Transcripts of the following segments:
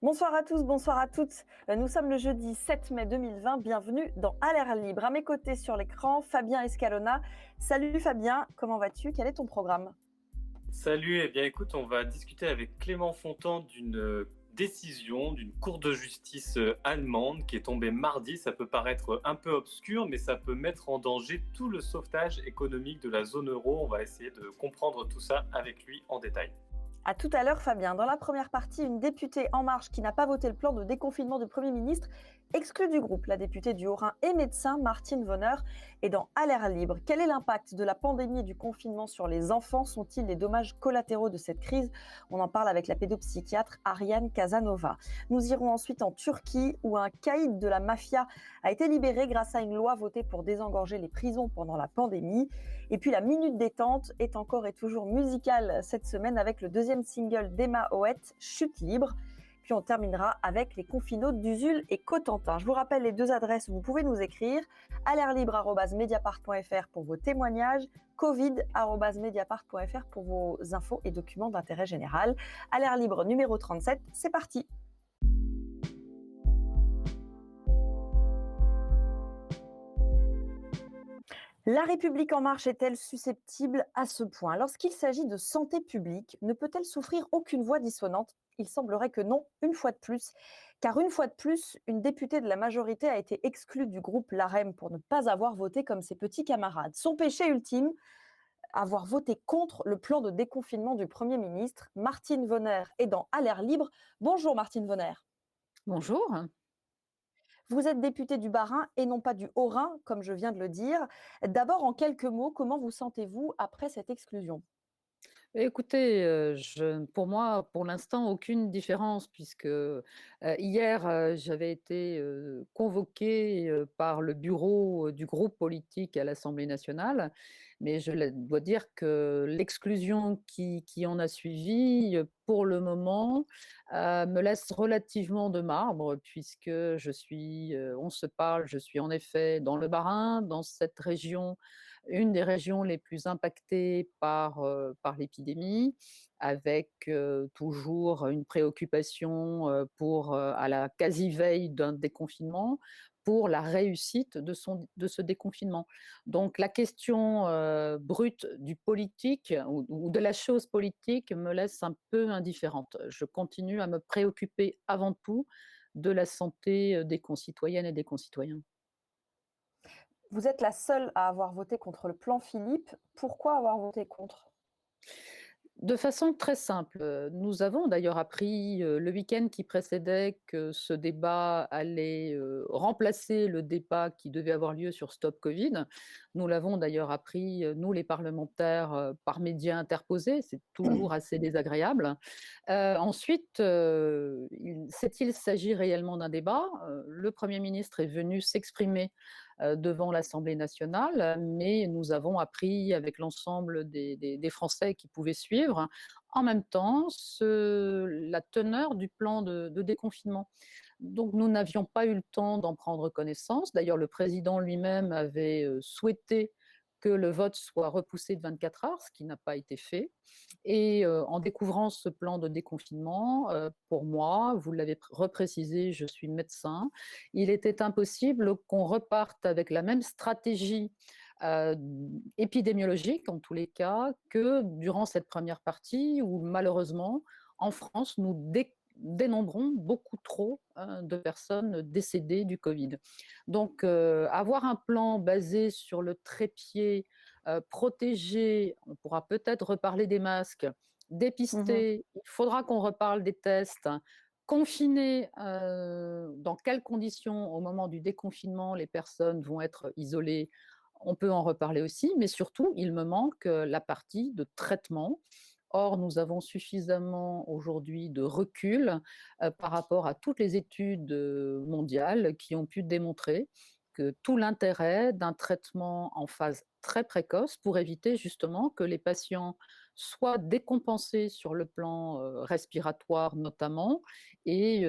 Bonsoir à tous, bonsoir à toutes. Nous sommes le jeudi 7 mai 2020. Bienvenue dans À l'air libre. À mes côtés sur l'écran, Fabien Escalona. Salut Fabien, comment vas-tu? Quel est ton programme? Salut, eh bien écoute, on va discuter avec Clément Fontan d'une décision d'une cour de justice allemande qui est tombée mardi. Ça peut paraître un peu obscur, mais ça peut mettre en danger tout le sauvetage économique de la zone euro. On va essayer de comprendre tout ça avec lui en détail. À tout à l'heure, Fabien. Dans la première partie, une députée En Marche qui n'a pas voté le plan de déconfinement du Premier ministre, exclue du groupe. La députée du Haut-Rhin et médecin, Martine Vonner, est dans À l'air libre. Quel est l'impact de la pandémie et du confinement sur les enfants? Sont-ils les dommages collatéraux de cette crise? On en parle avec la pédopsychiatre Ariane Casanova. Nous irons ensuite en Turquie, où un caïd de la mafia a été libéré grâce à une loi votée pour désengorger les prisons pendant la pandémie. Et puis la Minute Détente est encore et toujours musicale cette semaine avec le deuxième single d'Emma Hoët, Chute libre. Puis on terminera avec les confinautes d'Usul et Cotentin. Je vous rappelle les deux adresses où vous pouvez nous écrire: alerlibre@mediapart.fr pour vos témoignages, covid@mediapart.fr pour vos infos et documents d'intérêt général. À l'air libre numéro 37, c'est parti. La République en marche est-elle susceptible à ce point? Lorsqu'il s'agit de santé publique, ne peut-elle souffrir aucune voix dissonante? Il semblerait que non, une fois de plus. Car une fois de plus, une députée de la majorité a été exclue du groupe LAREM pour ne pas avoir voté comme ses petits camarades. Son péché ultime, avoir voté contre le plan de déconfinement du Premier ministre. Martine Vonner est dans À l'air libre. Bonjour Martine Vonner. Bonjour. Vous êtes députée du Bas-Rhin et non pas du Haut-Rhin, comme je viens de le dire. D'abord, en quelques mots, comment vous sentez-vous après cette exclusion? Écoutez, pour moi, pour l'instant, aucune différence puisque, hier, j'avais été, convoquée, par le bureau, du groupe politique à l'Assemblée nationale. Mais dois dire que l'exclusion qui en a suivi, pour le moment, me laisse relativement de marbre puisque on se parle, je suis en effet dans le Bas-Rhin, dans cette région, une des régions les plus impactées par l'épidémie, avec toujours une préoccupation à la quasi-veille d'un déconfinement, pour la réussite de ce déconfinement. Donc la question brute du politique ou de la chose politique me laisse un peu indifférente. Je continue à me préoccuper avant tout de la santé des concitoyennes et des concitoyens. Vous êtes la seule à avoir voté contre le plan Philippe. Pourquoi avoir voté contre? De façon très simple, nous avons d'ailleurs appris le week-end qui précédait que ce débat allait remplacer le débat qui devait avoir lieu sur Stop Covid. Nous l'avons d'ailleurs appris, nous les parlementaires, par médias interposés, c'est toujours assez désagréable. Ensuite, s'il s'agit réellement d'un débat, le Premier ministre est venu s'exprimer devant l'Assemblée nationale, mais nous avons appris avec l'ensemble des Français qui pouvaient suivre en même temps la teneur du plan de déconfinement. Donc nous n'avions pas eu le temps d'en prendre connaissance. D'ailleurs, le président lui-même avait souhaité que le vote soit repoussé de 24 heures, ce qui n'a pas été fait. Et en découvrant ce plan de déconfinement, pour moi, vous l'avez reprécisé, je suis médecin, il était impossible qu'on reparte avec la même stratégie épidémiologique, en tous les cas, que durant cette première partie où malheureusement, en France, nous dénombrons beaucoup trop de personnes décédées du Covid. Donc, avoir un plan basé sur le trépied, protéger, on pourra peut-être reparler des masques, dépister, il faudra qu'on reparle des tests, confiner, dans quelles conditions, au moment du déconfinement, les personnes vont être isolées, on peut en reparler aussi, mais surtout, il me manque la partie de traitement. Or, nous avons suffisamment aujourd'hui de recul par rapport à toutes les études mondiales qui ont pu démontrer que tout l'intérêt d'un traitement en phase très précoce pour éviter justement que les patients soient décompensés sur le plan respiratoire notamment et,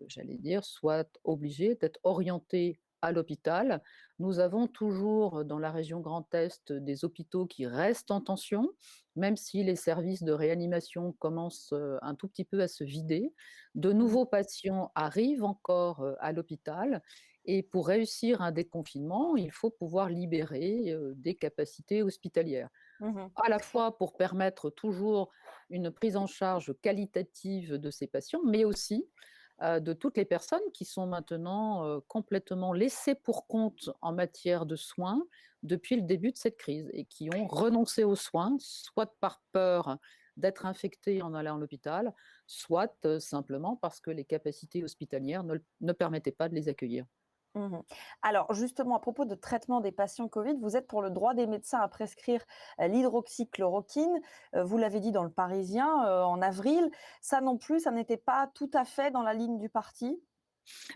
j'allais dire, soient obligés d'être orientés à l'hôpital. Nous avons toujours dans la région Grand Est des hôpitaux qui restent en tension, même si les services de réanimation commencent un tout petit peu à se vider. De Mmh. nouveaux patients arrivent encore à l'hôpital et pour réussir un déconfinement, il faut pouvoir libérer des capacités hospitalières. Mmh. À la fois pour permettre toujours une prise en charge qualitative de ces patients, mais aussi de toutes les personnes qui sont maintenant complètement laissées pour compte en matière de soins depuis le début de cette crise et qui ont renoncé aux soins, soit par peur d'être infectées en allant à l'hôpital, soit simplement parce que les capacités hospitalières ne permettaient pas de les accueillir. Mmh. Alors justement, à propos de traitement des patients Covid, vous êtes pour le droit des médecins à prescrire, l'hydroxychloroquine, vous l'avez dit dans Le Parisien, en avril. Ça non plus, ça n'était pas tout à fait dans la ligne du parti?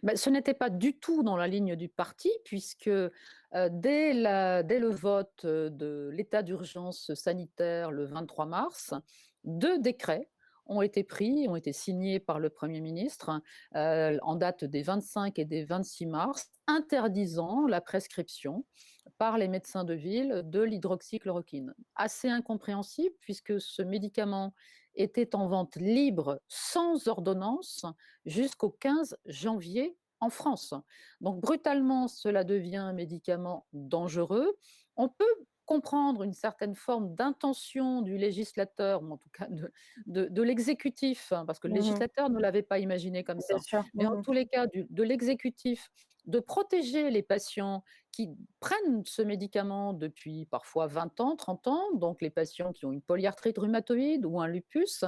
Bah, ce n'était pas du tout dans la ligne du parti puisque, dès le vote, de l'état d'urgence sanitaire le 23 mars, 2 décrets ont été pris, ont été signés par le Premier ministre, en date des 25 et des 26 mars, interdisant la prescription par les médecins de ville de l'hydroxychloroquine. Assez incompréhensible puisque ce médicament était en vente libre sans ordonnance jusqu'au 15 janvier en France. Donc brutalement, cela devient un médicament dangereux. On peut comprendre une certaine forme d'intention du législateur, ou en tout cas de l'exécutif, hein, parce que le Mmh. législateur ne l'avait pas imaginé comme Bien ça. sûr. Mais en Mmh. tous les cas, de l'exécutif, de protéger les patients qui prennent ce médicament depuis parfois 20 ans, 30 ans, donc les patients qui ont une polyarthrite rhumatoïde ou un lupus,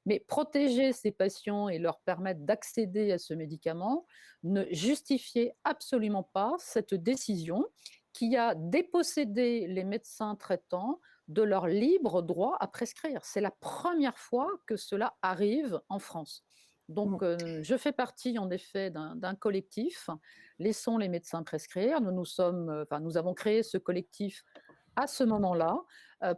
mais protéger ces patients et leur permettre d'accéder à ce médicament ne justifiait absolument pas cette décision qui a dépossédé les médecins traitants de leur libre droit à prescrire. C'est la première fois que cela arrive en France. Mmh. Donc, je fais partie en effet d'un collectif. Laissons les médecins prescrire. Nous avons créé ce collectif à ce moment-là,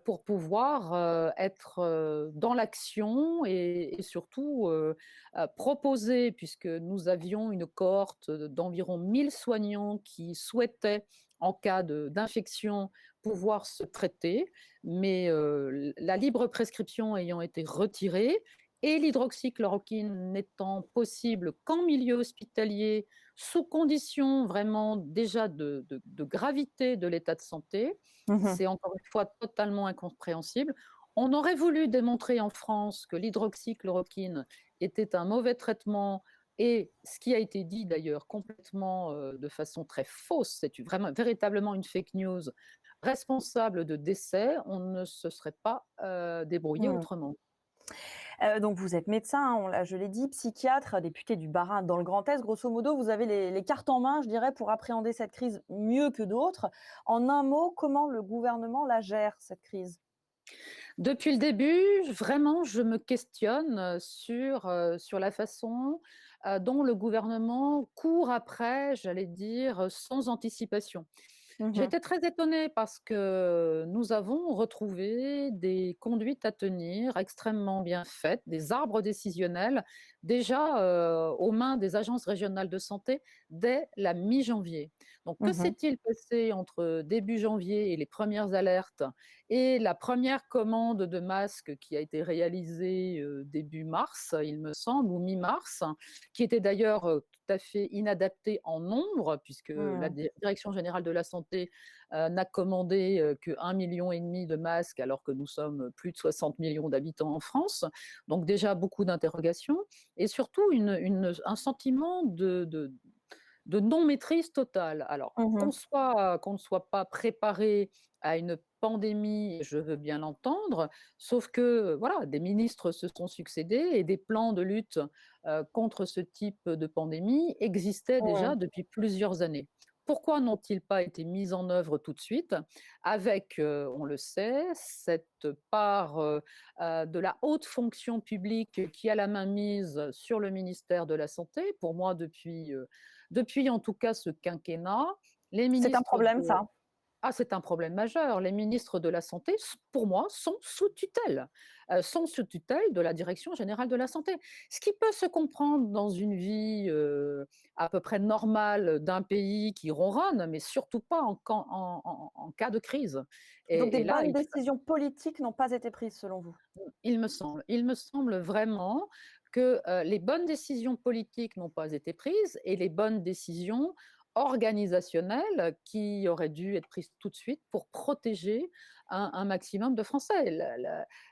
pour pouvoir, être, dans l'action et surtout, proposer puisque nous avions une cohorte d'environ 1 000 soignants qui souhaitaient, en cas d'infection, pouvoir se traiter, mais, la libre prescription ayant été retirée et l'hydroxychloroquine n'étant possible qu'en milieu hospitalier, sous condition vraiment déjà de gravité de l'état de santé, Mmh. c'est encore une fois totalement incompréhensible. On aurait voulu démontrer en France que l'hydroxychloroquine était un mauvais traitement et ce qui a été dit d'ailleurs complètement de façon très fausse, c'est vraiment véritablement une fake news responsable de décès, on ne se serait pas débrouillé Mmh. autrement. Donc vous êtes médecin, hein, je l'ai dit, psychiatre, député du Bas-Rhin dans le Grand Est. Grosso modo, vous avez les cartes en main, je dirais, pour appréhender cette crise mieux que d'autres. En un mot, comment le gouvernement la gère, cette crise? Depuis le début, vraiment, je me questionne sur la façon dont le gouvernement court après, j'allais dire, sans anticipation. J'ai Mmh. été très étonnée parce que nous avons retrouvé des conduites à tenir extrêmement bien faites, des arbres décisionnels déjà aux mains des agences régionales de santé dès la mi-janvier. Donc que Mmh. s'est-il passé entre début janvier et les premières alertes et la première commande de masques qui a été réalisée début mars, il me semble, ou mi-mars, qui était d'ailleurs tout à fait inadaptée en nombre, puisque la Mmh. Direction générale de la santé n'a commandé que 1,5 million de masques, alors que nous sommes plus de 60 millions d'habitants en France. Donc déjà beaucoup d'interrogations et surtout un sentiment de non-maîtrise totale. Alors, Mmh. qu'on ne soit pas préparé à une pandémie, je veux bien l'entendre, sauf que, voilà, des ministres se sont succédés et des plans de lutte contre ce type de pandémie existaient Mmh. déjà depuis plusieurs années. Pourquoi n'ont-ils pas été mis en œuvre tout de suite avec, on le sait, cette part de la haute fonction publique qui a la main mise sur le ministère de la Santé, pour moi depuis en tout cas ce quinquennat, les C'est un ministres problème de ça? Ah, c'est un problème majeur. Les ministres de la santé, pour moi, sont sous tutelle de la direction générale de la santé. Ce qui peut se comprendre dans une vie à peu près normale d'un pays qui ronronne, mais surtout pas en cas de crise. Donc des Et là, bonnes décisions politiques n'ont pas été prises selon vous? il me semble vraiment que les bonnes décisions politiques n'ont pas été prises et les bonnes décisions organisationnelles qui auraient dû être prises tout de suite pour protéger un maximum de Français.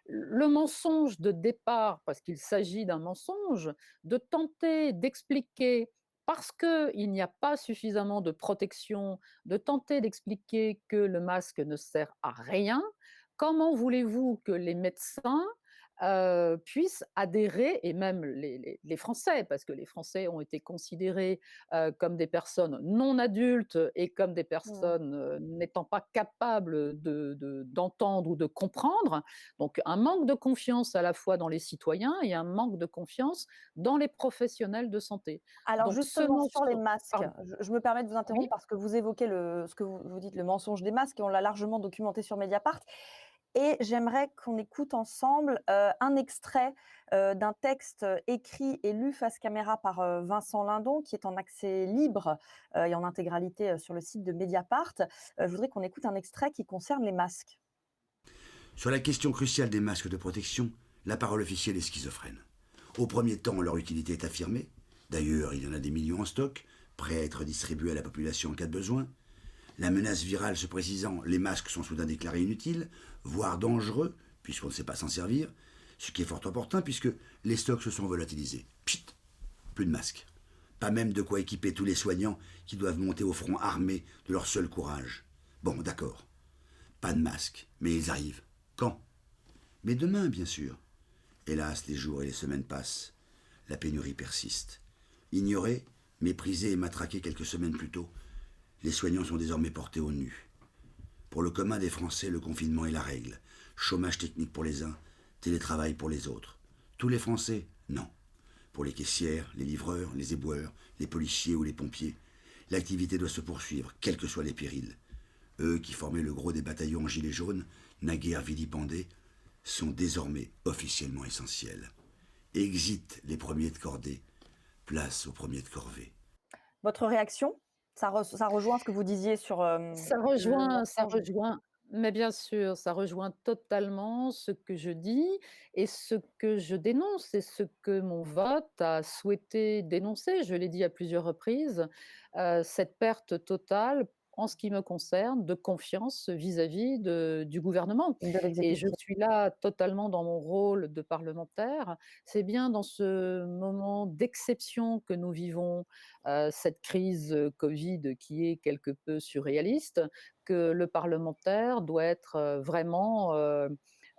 Le mensonge de départ, parce qu'il s'agit d'un mensonge, de tenter d'expliquer parce qu'il n'y a pas suffisamment de protection, de tenter d'expliquer que le masque ne sert à rien. Comment voulez-vous que les médecins puissent adhérer, et même les Français, parce que les Français ont été considérés comme des personnes non adultes et comme des Mmh. personnes n'étant pas capables d'entendre ou de comprendre. Donc un manque de confiance à la fois dans les citoyens et un manque de confiance dans les professionnels de santé. Alors Donc ce justement sur les mensonge, masques, pardon, je me permets de vous interrompre oui. parce que vous évoquez ce que vous dites, le mensonge des masques et on l'a largement documenté sur Mediapart et j'aimerais qu'on écoute ensemble, un extrait, d'un texte, écrit et lu face caméra par, Vincent Lindon qui est en accès libre, et en intégralité, sur le site de Mediapart. Je voudrais qu'on écoute un extrait qui concerne les masques. Sur la question cruciale des masques de protection, la parole officielle est schizophrène. Au premier temps, leur utilité est affirmée. D'ailleurs, il y en a des millions en stock, prêts à être distribués à la population en cas de besoin. La menace virale se précisant, les masques sont soudain déclarés inutiles, voire dangereux, puisqu'on ne sait pas s'en servir, ce qui est fort opportun puisque les stocks se sont volatilisés. Pchit, plus de masques. Pas même de quoi équiper tous les soignants qui doivent monter au front armés de leur seul courage. Bon, d'accord. Pas de masques, mais ils arrivent. Quand? Mais demain, bien sûr. Hélas, les jours et les semaines passent. La pénurie persiste. Ignorés, méprisés et matraqués quelques semaines plus tôt, les soignants sont désormais portés au nu. Pour le commun des Français, le confinement est la règle. Chômage technique pour les uns, télétravail pour les autres. Tous les Français? Non. Pour les caissières, les livreurs, les éboueurs, les policiers ou les pompiers, l'activité doit se poursuivre, quels que soient les périls. Eux qui formaient le gros des bataillons en gilets jaunes, naguère vilipendés, sont désormais officiellement essentiels. Exit les premiers de cordée, place aux premiers de corvée. Votre réaction? Ça rejoint ce que vous disiez sur, le Ça mensonge? rejoint, mais bien sûr, ça rejoint totalement ce que je dis et ce que je dénonce et ce que mon vote a souhaité dénoncer. Je l'ai dit à plusieurs reprises, cette perte totale, en ce qui me concerne, de confiance vis-à-vis du gouvernement, De et je l'exécutif. suis là totalement dans mon rôle de parlementaire. C'est bien dans ce moment d'exception que nous vivons, cette crise, Covid qui est quelque peu surréaliste, que le parlementaire doit être, vraiment,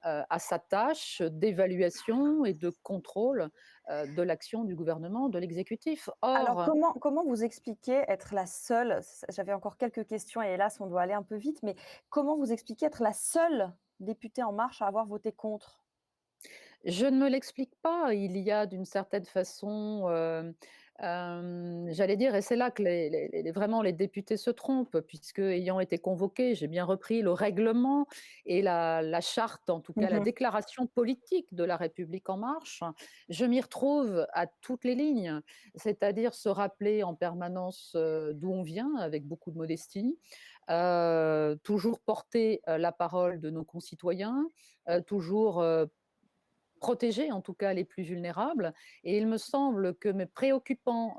à sa tâche d'évaluation et de contrôle, de l'action du gouvernement, de l'exécutif. Alors Or, comment vous expliquez être la seule j'avais encore quelques questions et hélas on doit aller un peu vite, mais comment vous expliquez être la seule députée En Marche à avoir voté contre? je ne me l'explique pas. Il y a d'une certaine façon, j'allais dire, et c'est là que vraiment les députés se trompent, puisque ayant été convoqués, j'ai bien repris le règlement et la charte, en tout cas la Mmh. déclaration politique de La République en marche. Je m'y retrouve à toutes les lignes, c'est-à-dire se rappeler en permanence, d'où on vient avec beaucoup de modestie, toujours porter, la parole de nos concitoyens, toujours, protéger en tout cas les plus vulnérables, et il me semble que me préoccupant,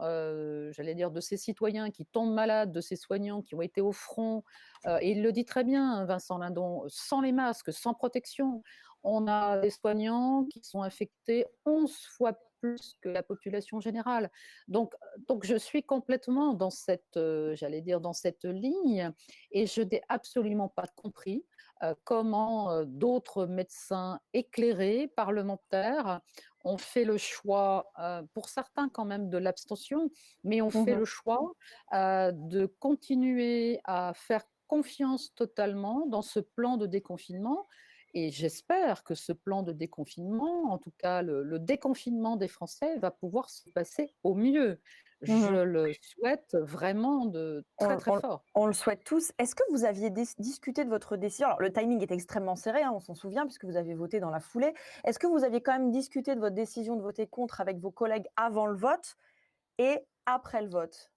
j'allais dire, de ces citoyens qui tombent malades, de ces soignants qui ont été au front, et il le dit très bien, hein, Vincent Lindon, sans les masques, sans protection, on a des soignants qui sont infectés 11 fois plus que la population générale. Donc je suis complètement dans cette, j'allais dire, dans cette ligne, et je n'ai absolument pas compris comment d'autres médecins éclairés, parlementaires, ont fait le choix, pour certains quand même de l'abstention, mais ont fait Mmh. le choix de continuer à faire confiance totalement dans ce plan de déconfinement, et j'espère que ce plan de déconfinement, en tout cas le déconfinement des Français, va pouvoir se passer au mieux. Je Mmh. le souhaite vraiment de très, On très on fort. on le souhaite tous. Est-ce que vous aviez discuté de votre décision? Alors le timing est extrêmement serré, hein, on s'en souvient puisque vous avez voté dans la foulée. Est-ce que vous aviez quand même discuté de votre décision de voter contre avec vos collègues avant le vote et après le vote?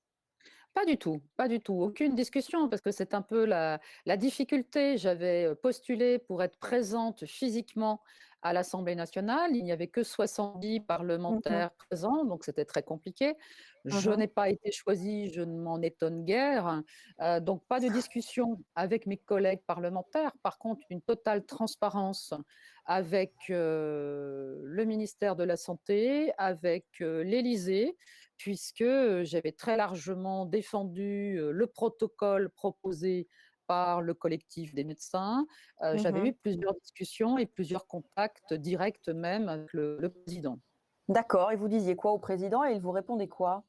Pas du tout, pas du tout. Aucune discussion parce que c'est un peu la difficulté. J'avais, postulé pour être présente physiquement à l'Assemblée nationale. Il n'y avait que 70 Mmh mh. parlementaires présents, donc c'était très compliqué. Je Mmh. n'ai pas été choisie, je ne m'en étonne guère. Donc pas de discussion avec mes collègues parlementaires. Par contre, une totale transparence avec, le ministère de la santé, avec, l'Élysée, puisque, j'avais très largement défendu, le protocole proposé par le collectif des médecins. J'avais eu Mmh. plusieurs discussions et plusieurs contacts directs même avec le président. D'accord, et vous disiez quoi au président et il vous répondait quoi?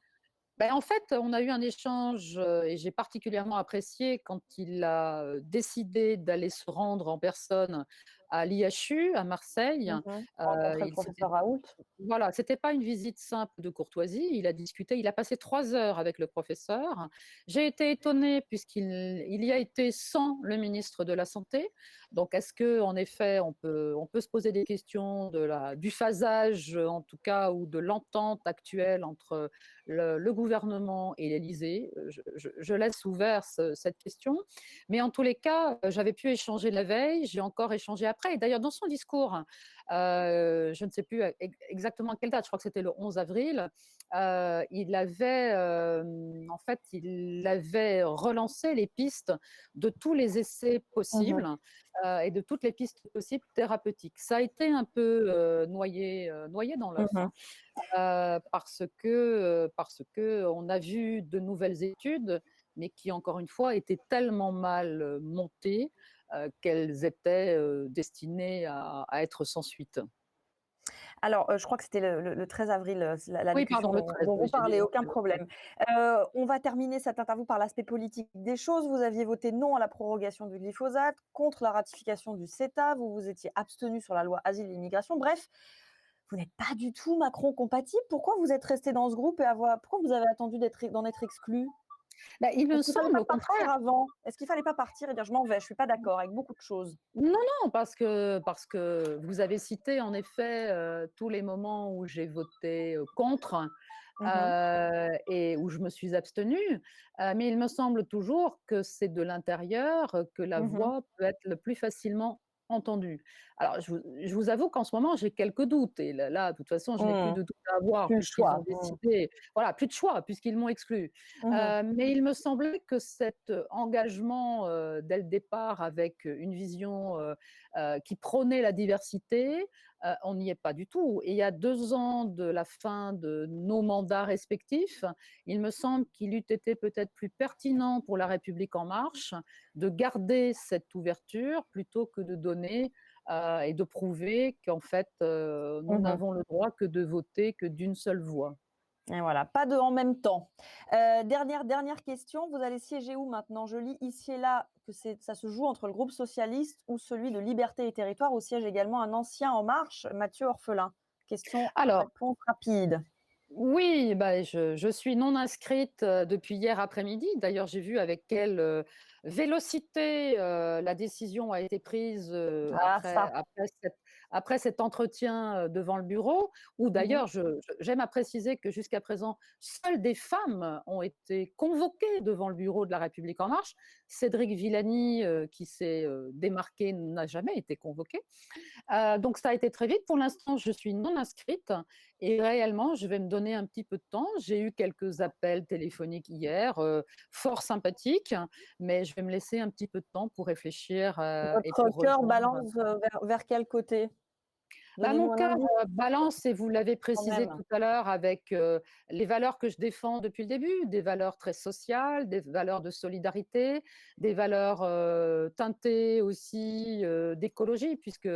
Ben en fait, on a eu un échange, et j'ai particulièrement apprécié quand il a, décidé d'aller se rendre en personne à l'IHU à Marseille. Mmh. Rencontrer le Il s'était professeur Raoult? Voilà, c'était pas une visite simple de courtoisie. Il a discuté, il a passé 3 heures avec le professeur. J'ai été étonnée puisqu'il y a été sans le ministre de la santé. Donc est-ce que en effet, on peut se poser des questions du phasage, en tout cas, ou de l'entente actuelle entre le gouvernement et l'Élysée? Je laisse ouvert cette question. Mais en tous les cas, j'avais pu échanger la veille, j'ai encore échangé après. Et d'ailleurs, dans son discours, je ne sais plus exactement à quelle date, je crois que c'était le 11 avril, en fait, il avait relancé les pistes de tous les essais Mmh. possibles, et de toutes les pistes possibles thérapeutiques. Ça a été un peu, noyé dans l'œuf, Mmh. hein, parce que on a vu de nouvelles études, mais qui encore une fois étaient tellement mal, montées, qu'elles étaient, destinées à être sans suite. Alors, je crois que c'était le 13 avril, c'est Oui, l'allocution pardon, le dont 13, vous oui, j'ai parlez, aucun mélangé, oui. problème. On va terminer cette interview par l'aspect politique des choses. Vous aviez voté non à la prorogation du glyphosate, contre la ratification du CETA, vous vous étiez abstenu sur la loi Asile et Immigration. Bref, vous n'êtes pas du tout Macron compatible. Pourquoi vous êtes resté dans ce groupe et pourquoi vous avez attendu d'en être exclu? Bah, il me Est-ce qu'il fallait semble pas au partir contraire. avant? Est-ce qu'il fallait pas partir et dire: «Je m'en vais, je suis pas d'accord avec beaucoup de choses»? Non, non, parce que vous avez cité en effet, tous les moments où j'ai voté, contre, Mmh. et où je me suis abstenue, mais il me semble toujours que c'est de l'intérieur, que la Mmh. voix peut être le plus facilement entendue. Alors je vous avoue qu'en ce moment, j'ai quelques doutes et là, de toute façon, je n'ai plus Mmh. de doutes à avoir Plus le puisqu'ils ont choix. Mmh. décidé, voilà, plus de choix puisqu'ils m'ont exclue. Mmh. Mais il me semblait que cet engagement, dès le départ avec une vision, qui prônait la diversité, on n'y est pas du tout. Et il y a 2 ans de la fin de nos mandats respectifs, il me semble qu'il eût été peut-être plus pertinent pour La République en marche de garder cette ouverture plutôt que de donner, et de prouver qu'en fait, nous Mmh. n'avons le droit que de voter que d'une seule voix. Et voilà, pas de en même temps. Dernière question, vous allez siéger où maintenant? Je lis ici et là que ça se joue entre le groupe socialiste ou celui de Liberté et Territoire, où siège également un ancien En Marche, Mathieu Orphelin. Alors, Réponse rapide. oui, bah, je suis non inscrite, depuis hier après-midi. D'ailleurs, j'ai vu avec quelle, vélocité, la décision a été prise, Ah ça. après cet entretien, devant le bureau, où Mmh. d'ailleurs j'aime à préciser que jusqu'à présent, seules des femmes ont été convoquées devant le bureau de La République en marche. Cédric Villani, qui s'est, démarqué, n'a jamais été convoqué. Donc ça a été très vite. Pour l'instant, je suis non inscrite et réellement, je vais me donner un petit peu de temps. J'ai eu quelques appels téléphoniques hier, fort sympathiques, mais je vais me laisser un petit peu de temps pour réfléchir, et Votre pour cœur rejoindre. balance, vers quel côté? Bah, mon Donnez-nous un cœur, indice balance et vous l'avez quand précisé même. tout à l'heure avec, les valeurs que je défends depuis le début, des valeurs très sociales, des valeurs de solidarité, des valeurs, teintées aussi, d'écologie puisque,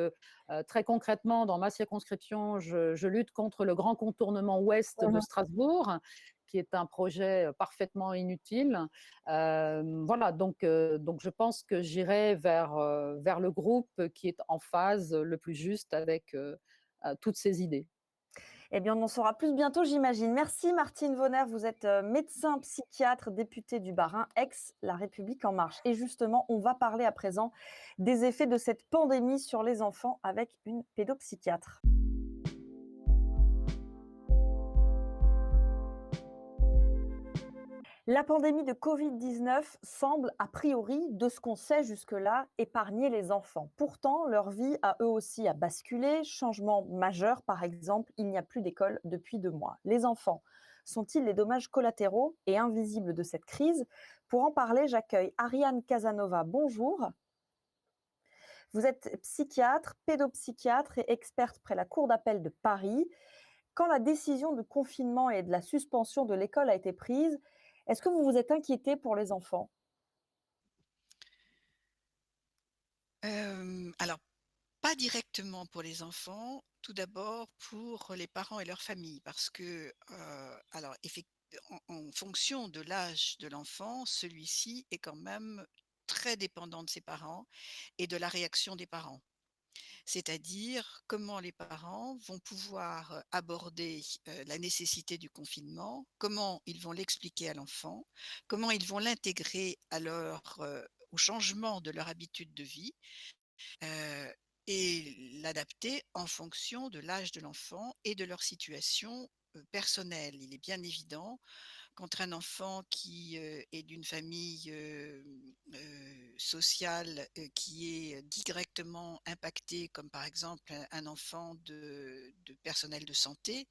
très concrètement dans ma circonscription, je lutte contre le grand contournement ouest de Mmh. Strasbourg, qui est un projet, parfaitement inutile. Voilà, donc je pense que j'irai vers le groupe qui est en phase le plus juste avec, toutes ces idées. Eh bien, on en saura plus bientôt, j'imagine. Merci Martine Vonner, vous êtes médecin psychiatre, député du Bas-Rhin, ex-La République en marche. Et justement, on va parler à présent des effets de cette pandémie sur les enfants avec une pédopsychiatre. La pandémie de Covid-19 semble, a priori, de ce qu'on sait jusque-là, épargner les enfants. Pourtant, leur vie a eux aussi basculé. Changement majeur, par exemple, il n'y a plus d'école depuis 2 mois. Les enfants sont-ils les dommages collatéraux et invisibles de cette crise? Pour en parler, j'accueille Ariane Casanova. Bonjour. Vous êtes psychiatre, pédopsychiatre et experte près la Cour d'appel de Paris. Quand la décision de confinement et de la suspension de l'école a été prise, est-ce que vous vous êtes inquiété pour les enfants? Alors pas directement pour les enfants, tout d'abord pour les parents et leurs familles parce que, alors en fonction de l'âge de l'enfant, celui-ci est quand même très dépendant de ses parents et de la réaction des parents. C'est-à-dire comment les parents vont pouvoir, aborder, la nécessité du confinement, comment ils vont l'expliquer à l'enfant, comment ils vont l'intégrer à au changement de leur habitude de vie. Heu et l'adapter en fonction de l'âge de l'enfant et de leur situation, personnelle. Il est bien évident qu'entre un enfant qui, est d'une famille, sociale, qui est directement impactée, comme par exemple un enfant de personnel de santé,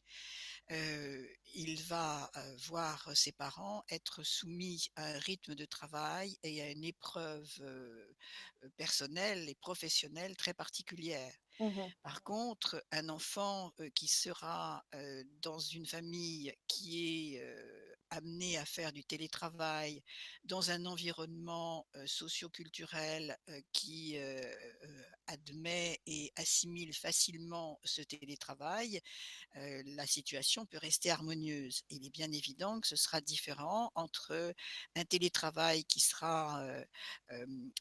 il va, voir ses parents être soumis à un rythme de travail et à une épreuve, personnelle et professionnelle très particulière. Mmh. Par contre, un enfant, qui sera, dans une famille qui est, amenée à faire du télétravail, dans un environnement, socio-culturel, qui, admet et assimile facilement ce télétravail, la situation peut rester harmonieuse. Il est bien évident que ce sera différent entre un télétravail qui sera,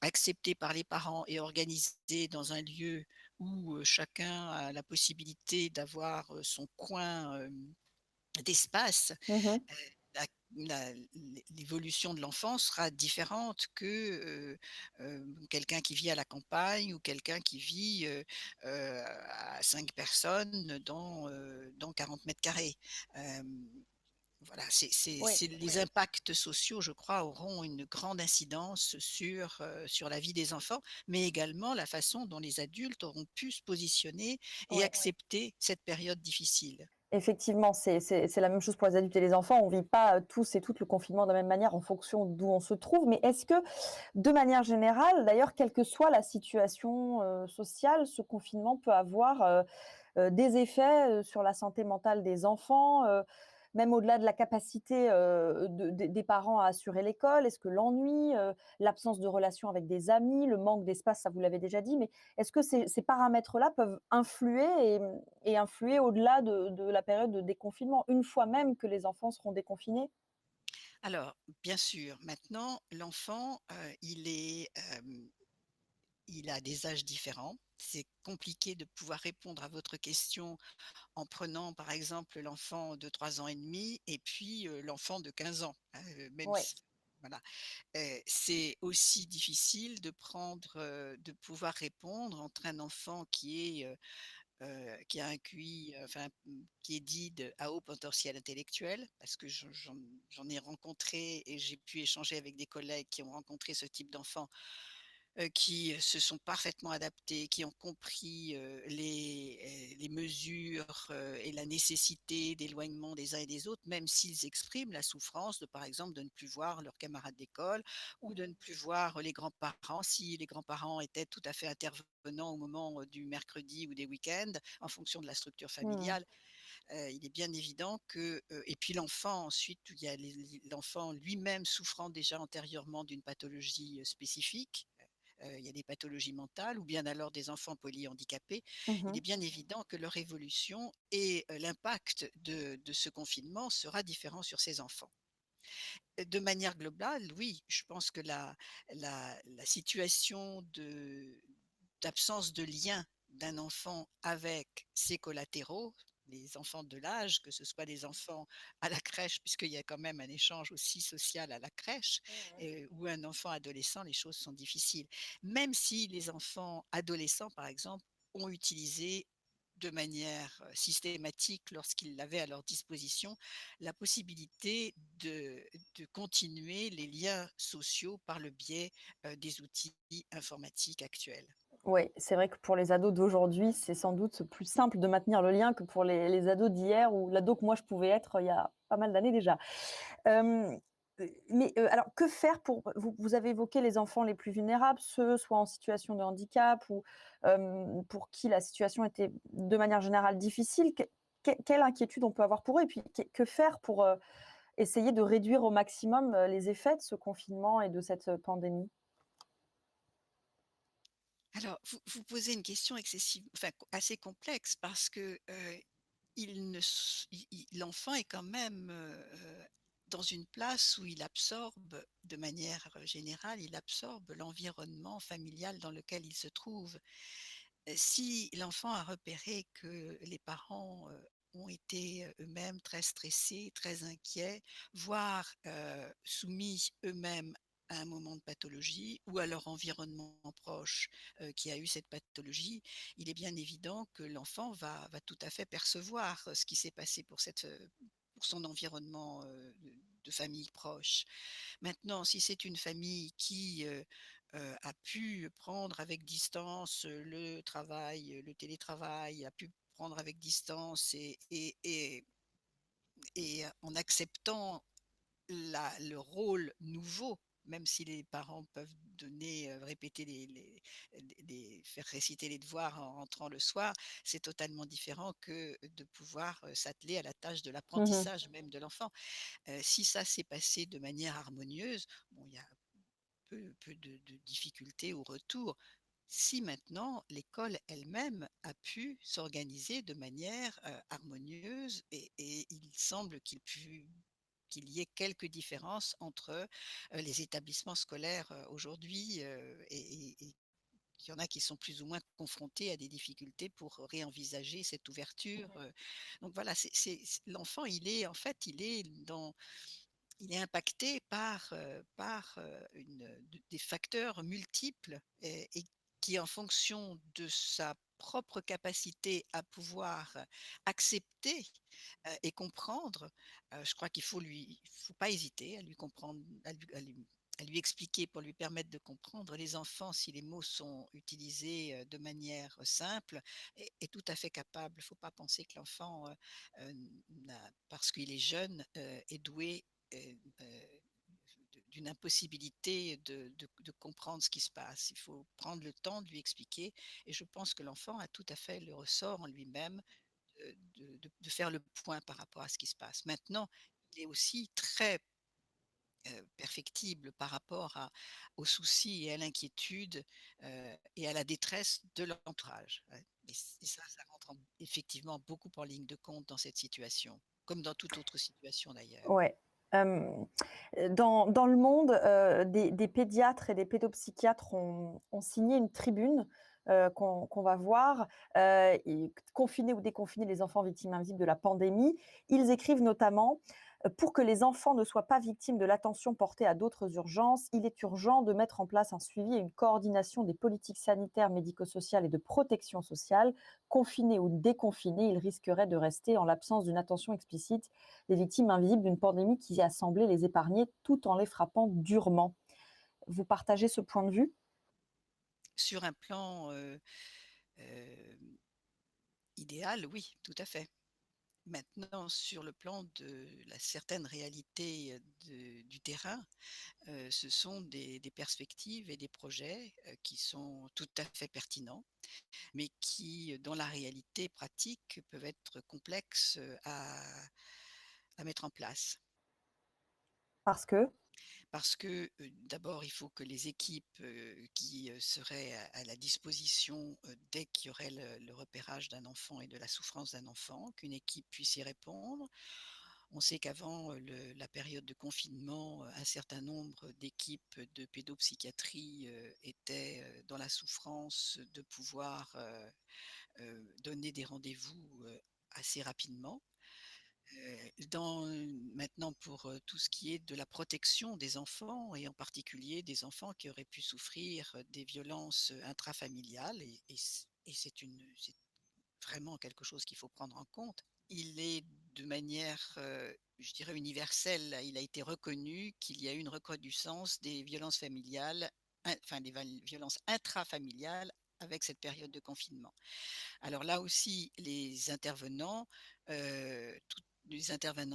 accepté par les parents et organisé dans un lieu où, chacun a la possibilité d'avoir, son coin, d'espace. Mmh. La l'évolution de l'enfant sera différente que, quelqu'un qui vit à la campagne ou quelqu'un qui vit, à 5 personnes dans 40 m². Hem, voilà, Oui. c'est les impacts sociaux, je crois, auront une grande incidence sur la vie des enfants, mais également la façon dont les adultes auront pu se positionner et Ouais. accepter cette période difficile. Effectivement, c'est la même chose pour les adultes et les enfants. On ne vit pas, tous et toutes le confinement de la même manière en fonction d'où on se trouve. Mais est-ce que, de manière générale, d'ailleurs, quelle que soit la situation, sociale, ce confinement peut avoir, des effets, sur la santé mentale des enfants, même au-delà de la capacité, des parents à assurer l'école? Est-ce que l'ennui, l'absence de relation avec des amis, le manque d'espace, ça vous l'avez déjà dit, mais est-ce que ces paramètres-là peuvent influer et influer au-delà de la période de déconfinement, une fois même que les enfants seront déconfinés? Alors, bien sûr, maintenant l'enfant, il a des âges différents. C'est compliqué de pouvoir répondre à votre question en prenant, par exemple, l'enfant de 3 ans et demi et puis, l'enfant de 15 ans, hein, même Ouais. si voilà. C'est aussi difficile de pouvoir répondre entre un enfant qui a un QI, qui est dit de à haut potentiel intellectuel, parce que j'en ai rencontré et j'ai pu échanger avec des collègues qui ont rencontré ce type d'enfant, qui se sont parfaitement adaptés, qui ont compris, les mesures, et la nécessité d'éloignement des uns et des autres, même s'ils expriment la souffrance de, par exemple, de ne plus voir leurs camarades d'école ou de ne plus voir les grands-parents, si les grands-parents étaient tout à fait intervenants au moment, du mercredi ou des week-ends, en fonction de la structure Mmh. familiale. Il est bien évident que, et puis l'enfant ensuite, il y a l'enfant lui-même souffrant déjà antérieurement d'une pathologie, spécifique, il y a des pathologies mentales ou bien alors des enfants polyhandicapés. Il est Mmh. bien évident que leur évolution et l'impact de ce confinement sera différent sur ces enfants. De manière globale, oui, je pense que la situation d'absence de lien d'un enfant avec ses collatéraux, les enfants de l'âge, que ce soit des enfants à la crèche, puisqu'il y a quand même un échange aussi social à la crèche, ou un enfant adolescent, les choses sont difficiles. Même si les enfants adolescents, par exemple, ont utilisé de manière systématique, lorsqu'ils l'avaient à leur disposition, la possibilité de continuer les liens sociaux par le biais des outils informatiques actuels. Oui, c'est vrai que pour les ados d'aujourd'hui, c'est sans doute plus simple de maintenir le lien que pour les ados d'hier ou l'ado que moi je pouvais être il y a pas mal d'années déjà. Hem, alors que faire pour vous avez évoqué les enfants les plus vulnérables, ceux soit en situation de handicap ou, pour qui la situation était de manière générale difficile. Quelle inquiétude on peut avoir pour eux? Et puis que faire pour, essayer de réduire au maximum, les effets de ce confinement et de cette, pandémie? Alors, vous posez une question enfin, assez complexe parce que il ne s l'enfant est quand même, dans une place où il absorbe de manière, générale, il absorbe l'environnement familial dans lequel il se trouve. Si l'enfant a repéré que les parents, ont été, eux-mêmes très stressés, très inquiets, voire, soumis eux-mêmes à un moment de pathologie ou à leur environnement proche, qui a eu cette pathologie, il est bien évident que l'enfant va tout à fait percevoir, ce qui s'est passé pour son environnement, de famille proche. Maintenant, si c'est une famille qui, a pu prendre avec distance, le travail, le télétravail, a pu prendre avec distance et en acceptant le rôle nouveau, même si les parents peuvent donner, répéter faire réciter les devoirs en rentrant le soir, c'est totalement différent que de pouvoir, s'atteler à la tâche de Mmh. l'apprentissage même de l'enfant. Si ça s'est passé de manière harmonieuse, bon, il y a peu de difficultés au retour. Si maintenant l'école elle-même a pu s'organiser de manière, harmonieuse et il semble qu'il y ait quelques différences entre, les établissements scolaires, aujourd'hui, et qu'il y en a qui sont plus ou moins confrontés à des difficultés pour réenvisager cette ouverture, donc voilà, l'enfant, il est il est impacté par, des facteurs multiples et qui, en fonction de sa propre capacité à pouvoir accepter, et comprendre, je crois faut pas hésiter à lui comprendre, à lui expliquer pour lui permettre de comprendre. Les enfants, si les mots sont utilisés, de manière simple, est tout à fait capable. Il ne faut pas penser que l'enfant, parce qu'il est jeune, est doué, d'une impossibilité de comprendre ce qui se passe. Il faut prendre le temps de lui expliquer et je pense que l'enfant a tout à fait le ressort en lui-même de faire le point par rapport à ce qui se passe. Maintenant, il est aussi très, perfectible par rapport aux soucis et à l'inquiétude, et à la détresse de l'entourage. Ouais, et ça rentre effectivement beaucoup en ligne de compte dans cette situation, comme dans toute autre situation d'ailleurs. Ouais. Hem, dans le monde, des pédiatres et des pédopsychiatres ont signé une tribune, qu'on va voir, et confiner ou déconfiner les enfants victimes invisibles de la pandémie. Ils écrivent notamment: «Pour que les enfants ne soient pas victimes de l'attention portée à d'autres urgences, il est urgent de mettre en place un suivi et une coordination des politiques sanitaires, médico-sociales et de protection sociale. Confinés ou déconfinés, ils risqueraient de rester, en l'absence d'une attention explicite, les victimes invisibles d'une pandémie qui a semblé les épargner tout en les frappant durement». Vous partagez ce point de vue? Sur un plan, heu, idéal, oui, tout à fait. Maintenant, sur le plan de la certaine réalité, du terrain, ce sont des perspectives et des projets, qui sont tout à fait pertinents, mais qui, dans la réalité pratique, peuvent être complexes, à mettre en place. Parce que? Parce que, d'abord, il faut que les équipes, qui, seraient à la disposition, dès qu'il y aurait le repérage d'un enfant et de la souffrance d'un enfant, qu'une équipe puisse y répondre. On sait qu'avant, la période de confinement, un certain nombre d'équipes de pédopsychiatrie, étaient, dans la souffrance de pouvoir, donner des rendez-vous, assez rapidement. Maintenant pour tout ce qui est de la protection des enfants et en particulier des enfants qui auraient pu souffrir des violences intrafamiliales et c'est vraiment quelque chose qu'il faut prendre en compte. Il est de manière, je dirais universelle, il a été reconnu qu'il y a eu une recrudescence des violences familiales, enfin violences intrafamiliales avec cette période de confinement. Alors là aussi, les intervenants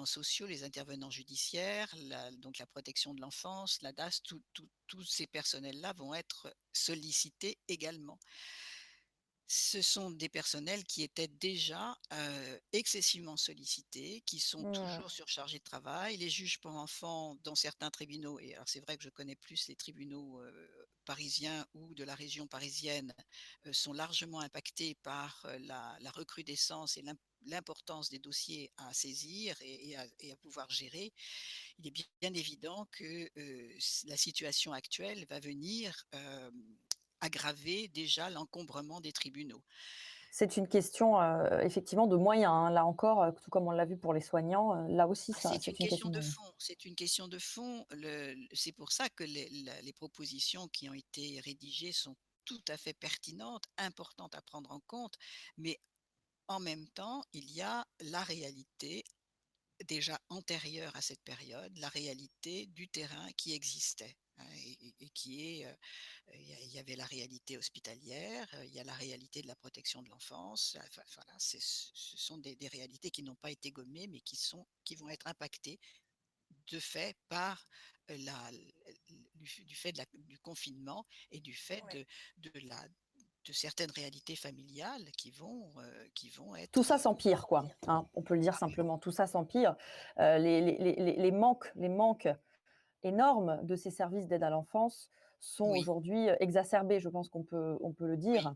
sociaux, les intervenants judiciaires, donc la protection de l'enfance, la DAS, tous ces personnels-là vont être sollicités également. Ce sont des personnels qui étaient déjà excessivement sollicités, qui sont Mmh. toujours surchargés de travail. Les juges pour enfants dans certains tribunaux, et alors c'est vrai que je connais plus les tribunaux parisiens ou de la région parisienne, sont largement impactés par la recrudescence et l'importance des dossiers à saisir et à pouvoir gérer. Il est bien évident que la situation actuelle va venir aggraver déjà l'encombrement des tribunaux. C'est une question, effectivement de moyens, hein. Là encore, tout comme on l'a vu pour les soignants, là aussi Ah, ça c'est une c'est une question question de de moyens. fond, c'est une question de fond. C'est pour ça que les propositions qui ont été rédigées sont tout à fait pertinentes, importantes à prendre en compte, mais en même temps, il y a la réalité déjà antérieure à cette période, la réalité du terrain qui existait, hein, et qui est, il y avait la réalité hospitalière, il y a la réalité de la protection de l'enfance. Enfin, voilà, ce sont des réalités qui n'ont pas été gommées, mais qui vont être impactées de fait par du fait du confinement et du fait Ouais. de certaines réalités familiales qui vont Tout être. ça s'empire quoi, hein, on peut le dire Ah oui, simplement, tout ça s'empire. Les manques énormes de ces services d'aide à l'enfance sont oui, aujourd'hui, exacerbés, je pense qu'on peut le oui, dire.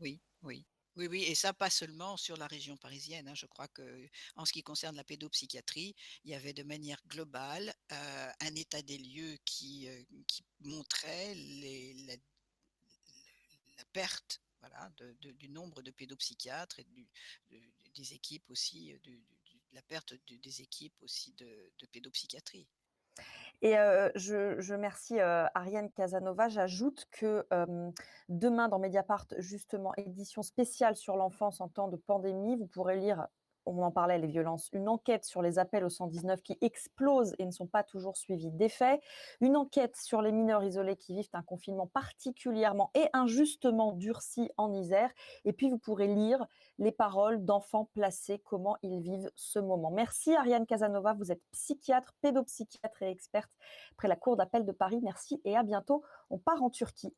oui, oui. Oui, oui, et ça, pas seulement sur la région parisienne, hein. Je crois que, en ce qui concerne la pédopsychiatrie, il y avait de manière globale un état des lieux qui montrait la perte, voilà, du nombre de pédopsychiatres et des équipes aussi, la perte des équipes aussi de pédopsychiatrie. Et je remercie, Ariane Casanova. J'ajoute que, demain dans Mediapart, justement, édition spéciale sur l'enfance en temps de pandémie, vous pourrez lire, on en parlait, les violences, une enquête sur les appels au 119 qui explosent et ne sont pas toujours suivis d'effets, une enquête sur les mineurs isolés qui vivent un confinement particulièrement et injustement durci en Isère, et puis vous pourrez lire les paroles d'enfants placés, comment ils vivent ce moment. Merci Ariane Casanova, vous êtes psychiatre, pédopsychiatre et experte près la Cour d'appel de Paris. Merci et à bientôt. On part en Turquie.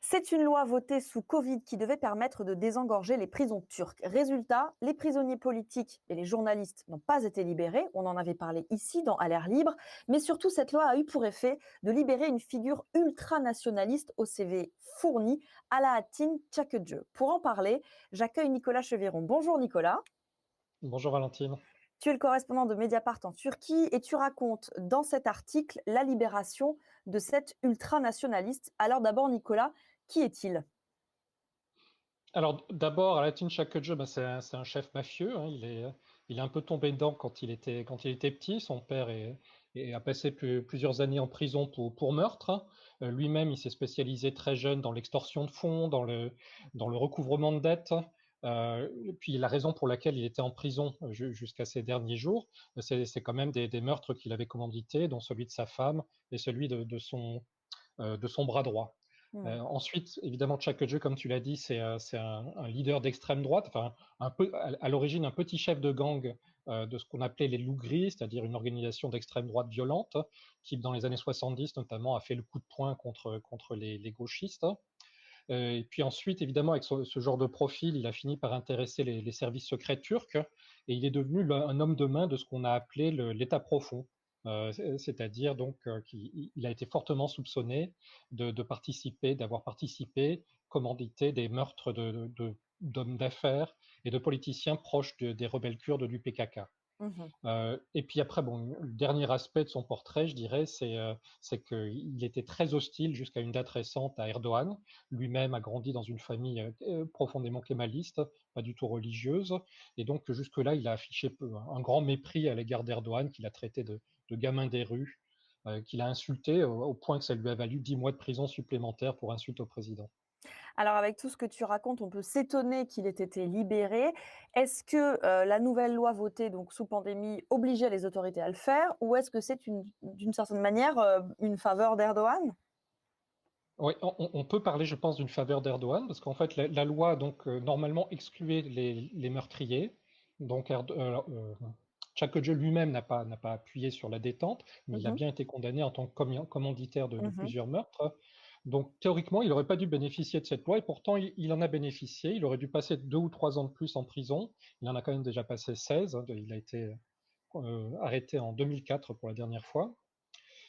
C'est une loi votée sous Covid qui devait permettre de désengorger les prisons turques. Résultat, les prisonniers politiques et les journalistes n'ont pas été libérés. On en avait parlé ici dans À l'air libre. Mais surtout, cette loi a eu pour effet de libérer une figure ultranationaliste au CV fourni, Alaaddin Çakıcı. Pour en parler, j'accueille Nicolas Cheviron. Bonjour Nicolas. Bonjour Valentine. Tu es le correspondant de Mediapart en Turquie et tu racontes dans cet article la libération de cet ultranationaliste. Alors d'abord, Nicolas, qui est-il? Alors d'abord, Alaaddin Çakıcı, c'est un chef mafieux, hein. Il est un peu tombé dedans quand il était petit. Son père a passé plusieurs années en prison pour meurtre, hein. Lui-même, il s'est spécialisé très jeune dans l'extorsion de fonds, dans le recouvrement de dettes. Et puis la raison pour laquelle il était en prison jusqu'à ces derniers jours, c'est quand même des meurtres qu'il avait commandités, dont celui de sa femme et celui de son bras droit. Hmm. Ensuite, évidemment, Çakıcı, comme tu l'as dit, c'est un leader d'extrême droite, enfin, un peu, à l'origine, un petit chef de gang de ce qu'on appelait les loups gris, c'est-à-dire une organisation d'extrême droite violente, qui, dans les années 70, notamment, a fait le coup de poing contre les gauchistes. Et puis ensuite, évidemment, avec ce genre de profil, il a fini par intéresser les services secrets turcs et il est devenu un homme de main de ce qu'on a appelé l'État profond. C'est-à-dire donc qu'il a été fortement soupçonné d'avoir participé, commandité des meurtres d'hommes d'affaires et de politiciens proches des rebelles kurdes du PKK. Et puis après, bon, le dernier aspect de son portrait, je dirais, c'est qu'il était très hostile jusqu'à une date récente à Erdogan. Lui-même a grandi dans une famille profondément kémaliste, pas du tout religieuse, et donc jusque-là, il a affiché un grand mépris à l'égard d'Erdogan, qu'il a traité de gamin des rues, qu'il a insulté au point que ça lui a valu 10 mois de prison supplémentaire pour insulte au président. Alors avec tout ce que tu racontes, on peut s'étonner qu'il ait été libéré. Est-ce que, la nouvelle loi votée donc sous pandémie obligeait les autorités à le faire? Ou est-ce que c'est d'une certaine manière, une faveur d'Erdogan? Oui, on peut parler, je pense, d'une faveur d'Erdogan, parce qu'en fait, la loi, donc, normalement excluait les meurtriers. Donc, Çakıcı lui-même n'a pas appuyé sur la détente, mais il a Mmh. bien été condamné en tant que commanditaire de Mmh. plusieurs meurtres. Donc, théoriquement, il n'aurait pas dû bénéficier de cette loi, et pourtant, il en a bénéficié. Il aurait dû passer 2 ou 3 ans de plus en prison. Il en a quand même déjà passé 16. Il a été arrêté en 2004 pour la dernière fois.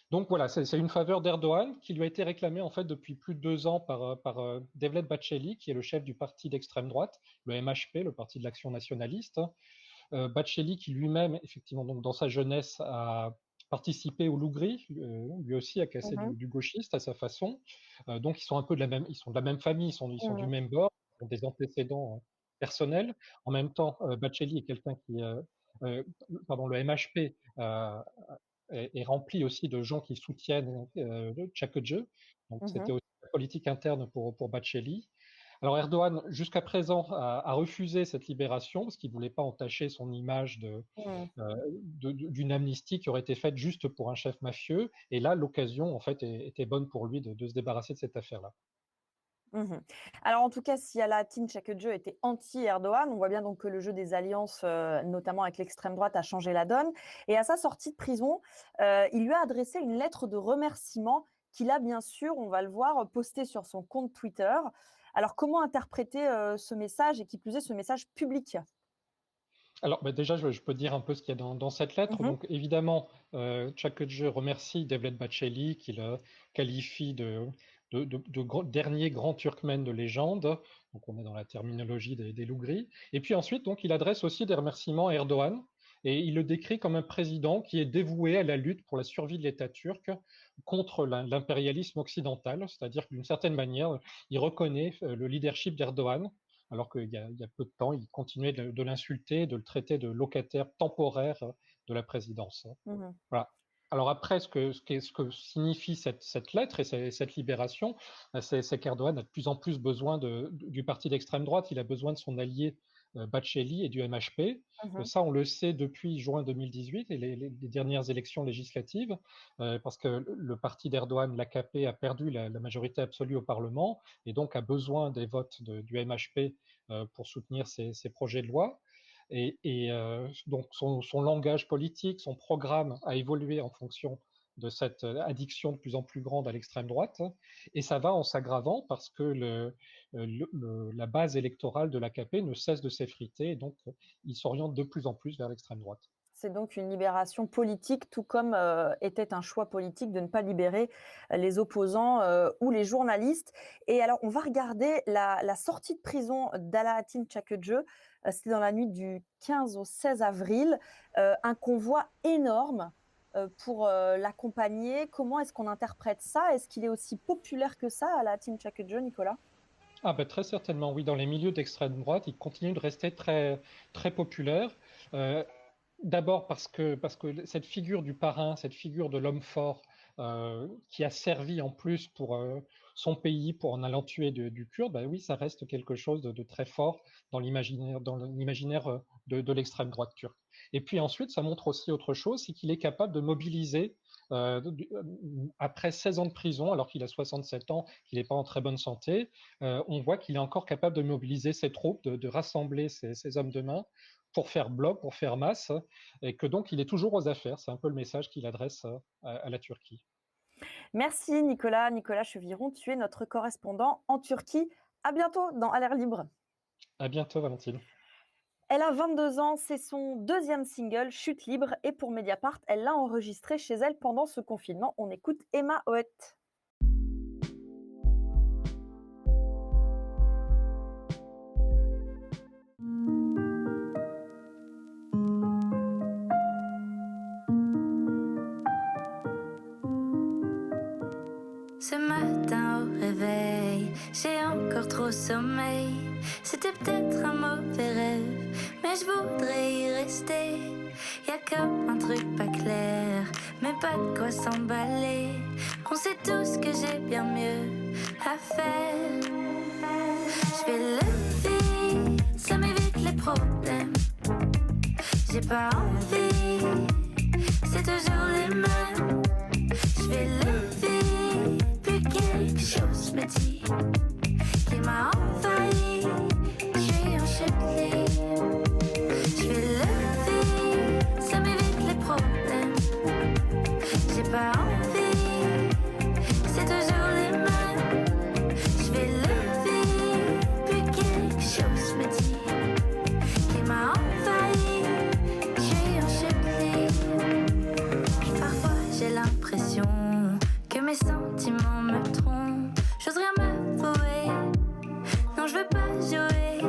Donc voilà, c'est une faveur d'Erdogan qui lui a été réclamée en fait depuis plus de 2 ans par Devlet Bahçeli, qui est le chef du parti d'extrême droite, le MHP, le parti de l'action nationaliste. Bahçeli qui lui-même, effectivement, donc dans sa jeunesse, a participé au Lougri, lui aussi a cassé Mmh. du gauchiste à sa façon. Donc ils sont un peu ils sont de la même famille, ils sont du Mmh. même bord, ils ont des antécédents personnels. En même temps, Bahçeli est quelqu'un euh, pardon, le MHP est rempli aussi de gens qui soutiennent Çakıcı. Donc c'était Mmh. aussi la politique interne pour Bahçeli. Alors Erdogan, jusqu'à présent, a refusé cette libération parce qu'il ne voulait pas entacher son image Mmh. d'une amnistie qui aurait été faite juste pour un chef mafieux. Et là, l'occasion, en fait, était bonne pour lui de se débarrasser de cette affaire-là. Mmh. Alors en tout cas, si Alaaddin Çakıcı était anti-Erdogan, on voit bien donc que le jeu des alliances, notamment avec l'extrême droite, a changé la donne et à sa sortie de prison, il lui a adressé une lettre de remerciement qu'il a bien sûr, on va le voir, postée sur son compte Twitter. Alors comment interpréter, ce message et qui plus est ce message public? Alors, bah, déjà, je peux dire un peu ce qu'il y a dans cette lettre. Mmh. Donc, évidemment, Çakıcı remercie Devlet Bahçeli, qu'il qualifie de dernier grand Turkmène de légende. Donc, on est dans la terminologie des Lougris. Et puis ensuite, donc, il adresse aussi des remerciements à Erdogan. Et il le décrit comme un président qui est dévoué à la lutte pour la survie de l'État turc contre l'impérialisme occidental. C'est-à-dire que d'une certaine manière, il reconnaît le leadership d'Erdogan, alors qu'il y a peu de temps, il continuait de l'insulter, de le traiter de locataire temporaire de la présidence. Mmh. Voilà. Alors après, ce que signifie cette lettre et cette libération, c'est qu'Erdogan a de plus en plus besoin du parti d'extrême droite, il a besoin de son allié Bahçeli et du MHP. Mmh. Ça, on le sait depuis juin 2018 et les dernières élections législatives, parce que le parti d'Erdogan, l'AKP, a perdu la majorité absolue au Parlement et donc a besoin des votes du MHP pour soutenir ses projets de loi. Donc son langage politique, son programme a évolué en fonction de cette addiction de plus en plus grande à l'extrême droite, et ça va en s'aggravant parce que la base électorale de l'AKP ne cesse de s'effriter, et donc il s'oriente de plus en plus vers l'extrême droite. C'est donc une libération politique, tout comme, était un choix politique de ne pas libérer les opposants, ou les journalistes et alors on va regarder la sortie de prison d'Alaaddin Çakıcı. C'était dans la nuit du 15 au 16 avril. Un convoi énorme, pour, l'accompagner. Comment est-ce qu'on interprète ça? Est-ce qu'il est aussi populaire que ça, Alaaddin Çakıcı, Nicolas? Ah ben très certainement, oui, dans les milieux d'extrême droite, il continue de rester très, très populaire. Euh, D'abord parce que cette figure du parrain, cette figure de l'homme fort, qui a servi en plus pour son pays, pour en allant tuer du Kurde, bah oui, ça reste quelque chose de très fort dans l'imaginaire de l'extrême droite turque. Et puis ensuite, ça montre aussi autre chose, c'est qu'il est capable de mobiliser, après 16 ans de prison, alors qu'il a 67 ans, qu'il n'est pas en très bonne santé, on voit qu'il est encore capable de mobiliser ses troupes, de rassembler ses hommes de main pour faire bloc, pour faire masse, et que donc il est toujours aux affaires. C'est un peu le message qu'il adresse à la Turquie. Merci Nicolas. Nicolas Cheviron, tu es notre correspondant en Turquie. À bientôt dans À l'air libre. À bientôt, Valentine. Elle a 22 ans, c'est son deuxième single, Chute libre, et pour Mediapart, elle l'a enregistré chez elle pendant ce confinement. On écoute Emma Hoët. Ce matin au réveil, j'ai encore trop sommeil. C'était peut-être un mauvais rêve, mais je voudrais y rester. Y'a comme un truc pas clair, mais pas de quoi s'emballer. On sait tous que j'ai bien mieux à faire. Je vais lever, ça m'évite les problèmes. J'ai pas envie, c'est toujours les mêmes. Je vais lever, puis quelque chose me dit qu'il m'a envahi. Je suis en chute libre. Je vais lever, ça m'évite les problèmes. J'ai pas envie, c'est toujours les mêmes. Je vais lever, puis quelque chose me dit qu'il m'a envahi. Je suis en chute libre. Parfois j'ai l'impression que mes sentiments me trompent. J'ose rien m'avouer, non je veux pas jouer.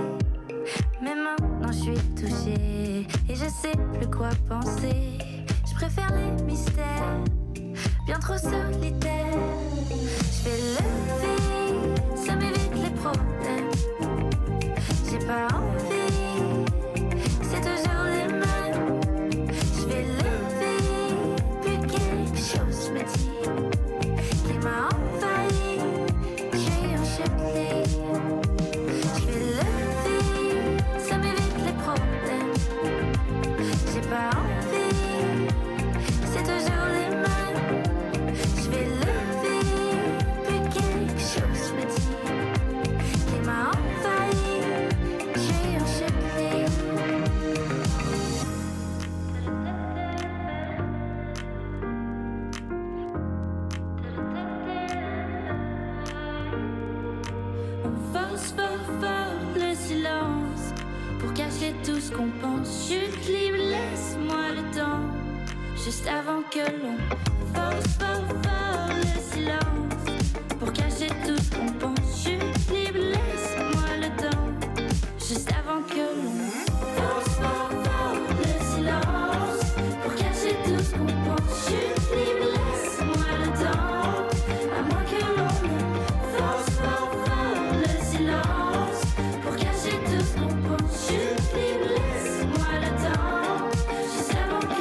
Mais maintenant je suis touchée et je sais plus quoi penser. Je préfère les mystères, bien trop solitaires. Je vais lever, ça m'évite les problèmes. J'ai pas envie, c'est toujours les mêmes. Je vais lever, puis quelque chose me dit qu'il m'a envahi. Je suis en chute libre. Je vais lever, ça m'évite les problèmes. J'ai pas envie, c'est toujours les mêmes. Je vais lever, puis quelque chose me dit qu'il m'a envahi. Je suis en chute libre. On force fort le silence pour cacher tout ce qu'on pense. Chute libre, laisse-moi le temps, juste avant que l'on force fort le silence pour cacher tout ce qu'on pense. Chute libre, laisse-moi le temps, juste avant que l'on force fort le silence pour cacher tout ce qu'on pense. Chute libre, laisse-moi le temps, à moins que l'on ne force fort le silence pour cacher tout ce qu'on pense. Chute libre, laisse-moi le temps, juste avant que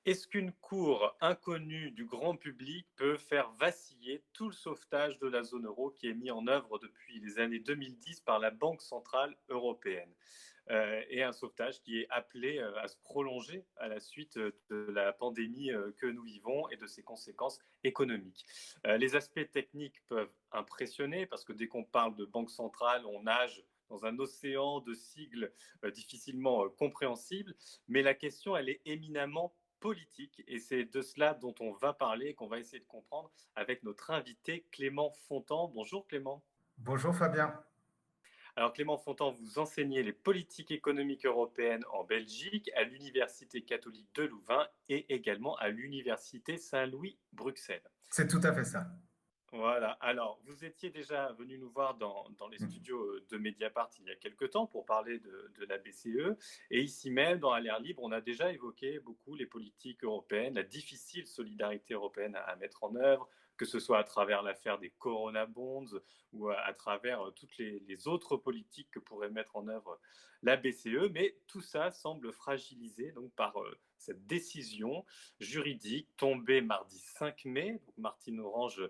Est-ce qu'une cour inconnue du grand public peut faire vaciller tout le sauvetage de la zone euro qui est mis en œuvre depuis les années 2010 par la Banque centrale européenne et un sauvetage qui est appelé à se prolonger à la suite de la pandémie que nous vivons et de ses conséquences économiques. Les aspects techniques peuvent impressionner parce que dès qu'on parle de banque centrale, on nage dans un océan de sigles difficilement compréhensibles, mais la question, elle est éminemment politique et c'est de cela dont on va parler et qu'on va essayer de comprendre avec notre invité Clément Fontan. Bonjour Clément. Bonjour Fabien. Alors Clément Fontan, vous enseignez les politiques économiques européennes en Belgique, à l'Université catholique de Louvain et également à l'Université Saint-Louis Bruxelles. C'est tout à fait ça. Voilà, alors vous étiez déjà venu nous voir dans les studios de Mediapart il y a quelques temps pour parler de la BCE et ici même dans l'air libre on a déjà évoqué beaucoup les politiques européennes, la difficile solidarité européenne à mettre en œuvre, que ce soit à travers l'affaire des Corona Bonds ou à travers toutes les autres politiques que pourrait mettre en œuvre la BCE, mais tout ça semble fragilisé donc par cette décision juridique tombée mardi 5 mai, donc Martine Orange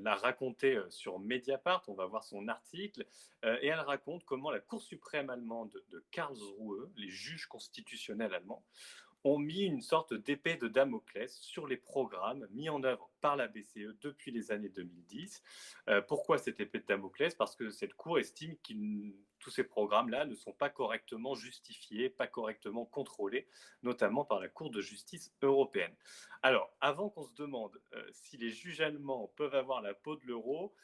l'a raconté sur Mediapart, on va voir son article, et elle raconte comment la Cour suprême allemande de Karlsruhe, les juges constitutionnels allemands, ont mis une sorte d'épée de Damoclès sur les programmes mis en œuvre par la BCE depuis les années 2010. Pourquoi cette épée de Damoclès ? Parce que cette Cour estime que tous ces programmes-là ne sont pas correctement justifiés, pas correctement contrôlés, notamment par la Cour de justice européenne. Alors, avant qu'on se demande si les juges allemands peuvent avoir la peau de l'euro,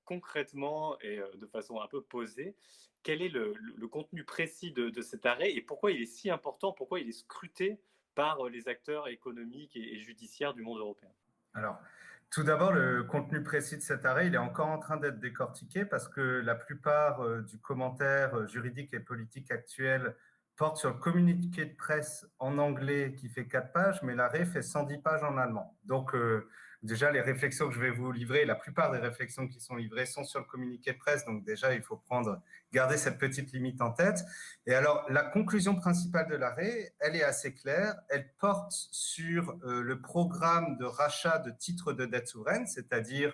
concrètement et de façon un peu posée, quel est le contenu précis de cet arrêt et pourquoi il est si important, pourquoi il est scruté par les acteurs économiques et judiciaires du monde européen. Alors, tout d'abord, le contenu précis de cet arrêt, il est encore en train d'être décortiqué parce que la plupart du commentaire juridique et politique actuel porte sur le communiqué de presse en anglais qui fait 4 pages, mais l'arrêt fait 110 pages en allemand. Donc, déjà, les réflexions que je vais vous livrer, la plupart des réflexions qui sont livrées sont sur le communiqué de presse. Donc, déjà, il faut garder cette petite limite en tête. Et alors, la conclusion principale de l'arrêt, elle est assez claire. Elle porte sur le programme de rachat de titres de dette souveraine, c'est-à-dire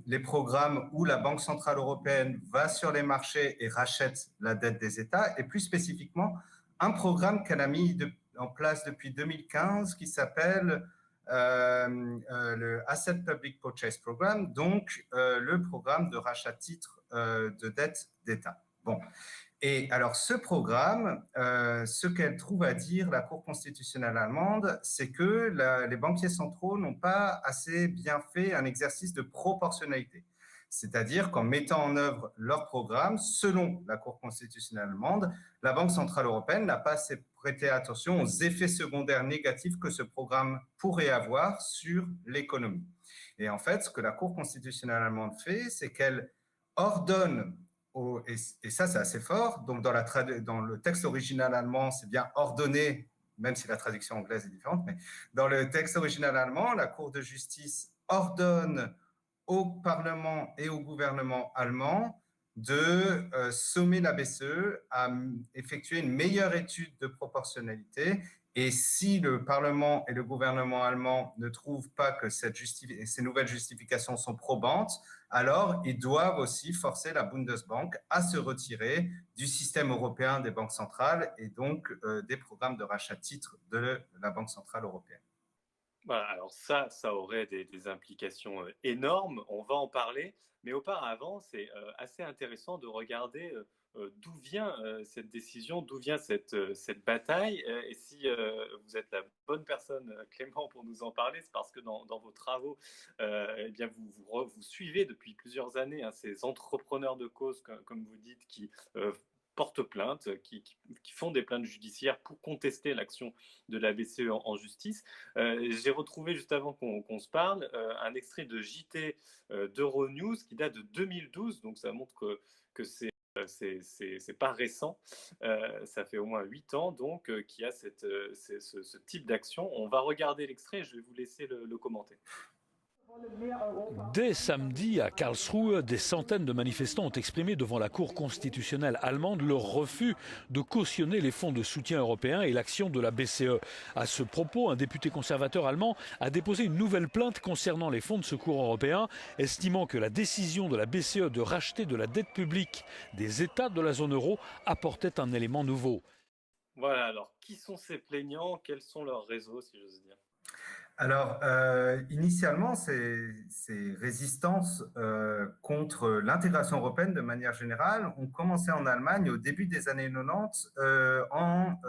les programmes où la Banque centrale européenne va sur les marchés et rachète la dette des États, et plus spécifiquement, un programme qu'elle a mis en place depuis 2015 qui s'appelle le Asset Public Purchase Program, donc le programme de rachat de titres de dette d'État. Bon. Et alors, ce programme, ce qu'elle trouve à dire, la Cour constitutionnelle allemande, c'est que les banquiers centraux n'ont pas assez bien fait un exercice de proportionnalité. C'est-à-dire qu'en mettant en œuvre leur programme, selon la Cour constitutionnelle allemande, la Banque centrale européenne n'a pas assez prêté attention aux effets secondaires négatifs que ce programme pourrait avoir sur l'économie. Et en fait, ce que la Cour constitutionnelle allemande fait, c'est qu'elle ordonne, et ça c'est assez fort, donc dans le texte original allemand, c'est bien ordonné, même si la traduction anglaise est différente, mais dans le texte original allemand, la Cour de justice ordonne au Parlement et au gouvernement allemand de sommer la BCE à effectuer une meilleure étude de proportionnalité. Et si le Parlement et le gouvernement allemand ne trouvent pas que ces nouvelles justifications sont probantes, alors ils doivent aussi forcer la Bundesbank à se retirer du système européen des banques centrales et donc des programmes de rachat de titres de la Banque centrale européenne. Voilà, alors ça aurait des implications énormes, on va en parler, mais auparavant, c'est assez intéressant de regarder d'où vient cette décision, d'où vient cette bataille. Et si vous êtes la bonne personne, Clément, pour nous en parler, c'est parce que dans vos travaux, eh bien vous suivez depuis plusieurs années ces entrepreneurs de cause, comme vous dites, qui portent plainte, qui font des plaintes judiciaires pour contester l'action de la BCE en justice. J'ai retrouvé, juste avant qu'on se parle, un extrait de JT d'Euronews qui date de 2012, donc ça montre que c'est pas récent, ça fait au moins 8 ans, donc qu'il y a ce type d'action. On va regarder l'extrait et je vais vous laisser le commenter. Dès samedi, à Karlsruhe, des centaines de manifestants ont exprimé devant la Cour constitutionnelle allemande leur refus de cautionner les fonds de soutien européens et l'action de la BCE. À ce propos, un député conservateur allemand a déposé une nouvelle plainte concernant les fonds de secours européens, estimant que la décision de la BCE de racheter de la dette publique des États de la zone euro apportait un élément nouveau. Voilà, alors qui sont ces plaignants? Quels sont leurs réseaux, si j'ose dire? Alors, initialement, ces résistances contre l'intégration européenne de manière générale ont commencé en Allemagne au début des années 90 en